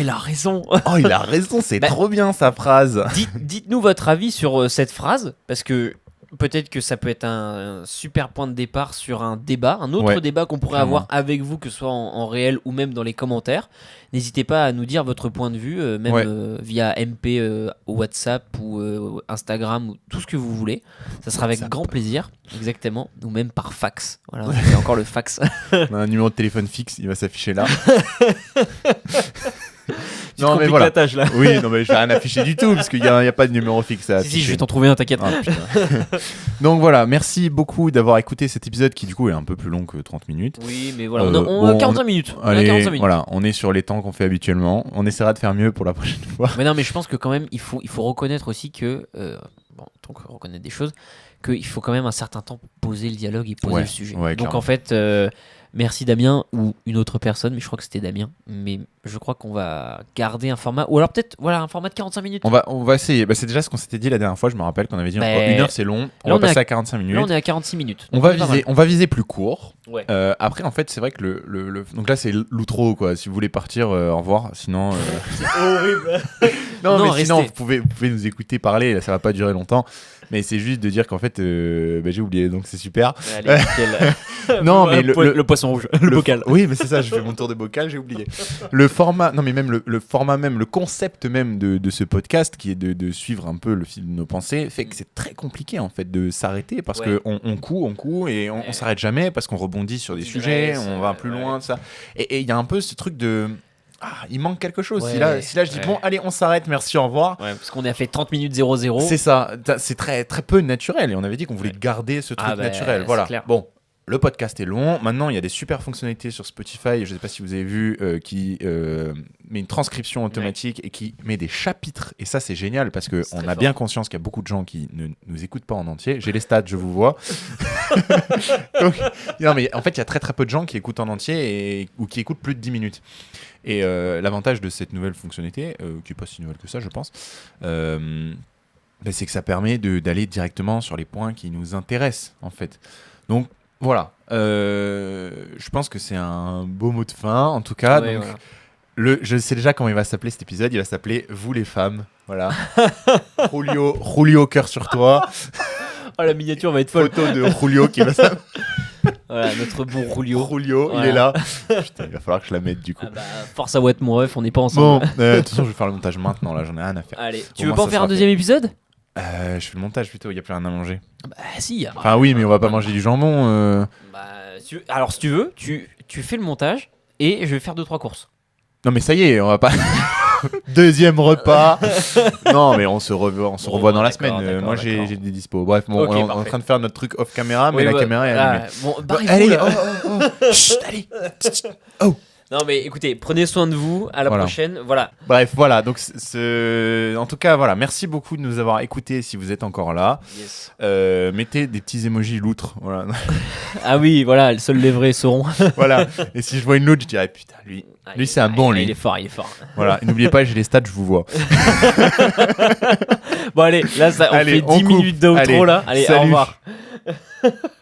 il a raison.
Oh, il a raison, c'est trop bien sa phrase.
Dites-nous votre avis sur cette phrase, parce que peut-être que ça peut être un super point de départ sur un débat, un autre débat qu'on pourrait avoir avec vous, que ce soit en réel ou même dans les commentaires. N'hésitez pas à nous dire votre point de vue, même via MP, WhatsApp ou Instagram ou tout ce que vous voulez. Ça sera avec grand plaisir, exactement, ou même par fax. Voilà, c'est encore le fax.
On a un numéro de téléphone fixe, il va s'afficher là.
Non mais voilà. La tâche, là.
Oui, non mais je vais rien afficher du tout parce qu'il n'y a pas de numéro fixe à afficher.
Si, je vais t'en trouver un, t'inquiète.
Donc voilà, merci beaucoup d'avoir écouté cet épisode qui du coup est un peu plus long que 30 minutes.
Oui, mais voilà, on a 45 minutes.
Allez, 45 minutes. Voilà, on est sur les temps qu'on fait habituellement. On essaiera de faire mieux pour la prochaine fois.
Mais non, mais je pense que quand même, il faut reconnaître aussi que, donc reconnaître des choses, qu'il faut quand même un certain temps pour poser le dialogue et poser le sujet.
Ouais,
donc en fait... merci Damien ou une autre personne, mais je crois que c'était Damien. Mais je crois qu'on va garder un format, ou alors peut-être un format de 45 minutes.
On va essayer. C'est déjà ce qu'on s'était dit la dernière fois. Je me rappelle qu'on avait dit 1 heure c'est long. On va passer à 45 minutes.
Là on est à 46 minutes.
On va viser plus court. Ouais. Après en fait c'est vrai que donc là c'est l'outro quoi. Si vous voulez partir, au revoir. Sinon
c'est horrible.
non mais sinon vous pouvez nous écouter parler. Là, ça va pas durer longtemps. Mais c'est juste de dire qu'en fait j'ai oublié, donc c'est super.
Allez,
non mais
le poisson rouge, le bocal.
Oui mais c'est ça, je fais mon tour de bocal, j'ai oublié. Le format, non mais même le format même, le concept même de ce podcast qui est de suivre un peu le fil de nos pensées fait que c'est très compliqué en fait de s'arrêter parce que on coud et on s'arrête jamais parce qu'on rebondit sur des sujets, on va plus loin de ça. Et il y a un peu ce truc de il manque quelque chose. Si là je dis bon allez on s'arrête, merci, au revoir.
Parce qu'on a fait 30 minutes 00.
C'est ça, c'est très très peu naturel et on avait dit qu'on voulait garder ce truc naturel. Voilà.
Clair.
Bon, le podcast est long. Maintenant il y a des super fonctionnalités sur Spotify. Je sais pas si vous avez vu qui met une transcription automatique et qui met des chapitres. Et ça c'est génial parce que on a bien conscience qu'il y a beaucoup de gens qui ne nous écoutent pas en entier. J'ai les stats, je vous vois. Donc, non mais en fait il y a très très peu de gens qui écoutent en entier ou qui écoutent plus de 10 minutes. Et l'avantage de cette nouvelle fonctionnalité, qui n'est pas si nouvelle que ça, je pense, c'est que ça permet d'aller directement sur les points qui nous intéressent, en fait. Donc, voilà. Je pense que c'est un beau mot de fin, en tout cas. Donc, je sais déjà comment il va s'appeler cet épisode. Il va s'appeler « Vous les femmes ». Voilà. Julio, cœur sur toi.
Oh, la miniature va être folle.
Photo de Julio qui va s'appeler...
Voilà, notre bon Julio.
Il est là. Putain, il va falloir que je la mette du coup.
Force à What mon ref, on n'est pas ensemble.
Bon, de toute façon, je vais faire le montage maintenant, là, j'en ai rien à faire.
Allez, tu veux pas en faire un deuxième épisode ?
Je fais le montage plutôt, il n'y a plus rien à manger.
Bah si.
Enfin oui, mais on va pas manger du jambon.
Alors si tu veux, tu fais le montage et je vais faire 2-3 courses.
Non mais ça y est, on va pas... Deuxième repas. Non mais on se revoit dans la semaine. Moi j'ai des dispos. Bref, on est en train de faire notre truc off caméra, mais la caméra est allumée.
Bon,
allez, Chut, allez. Oh,
Non, mais écoutez, prenez soin de vous. À la
Voilà.
prochaine. Voilà.
Bref, voilà. Donc, en tout cas, voilà. Merci beaucoup de nous avoir écoutés si vous êtes encore là.
Yes.
Mettez des petits emojis loutres. Voilà.
Ah oui, voilà, seuls les vrais sauront.
Voilà. Et si je vois une loutre, je dirais putain, lui c'est un bon, lui.
Il est fort, il est fort.
Voilà. Et n'oubliez pas, j'ai les stats, je vous vois.
Bon, allez, là, on
Allez,
fait
on
10
coupe.
minutes d'outro,
Allez,
là. Allez, au
salut.
revoir.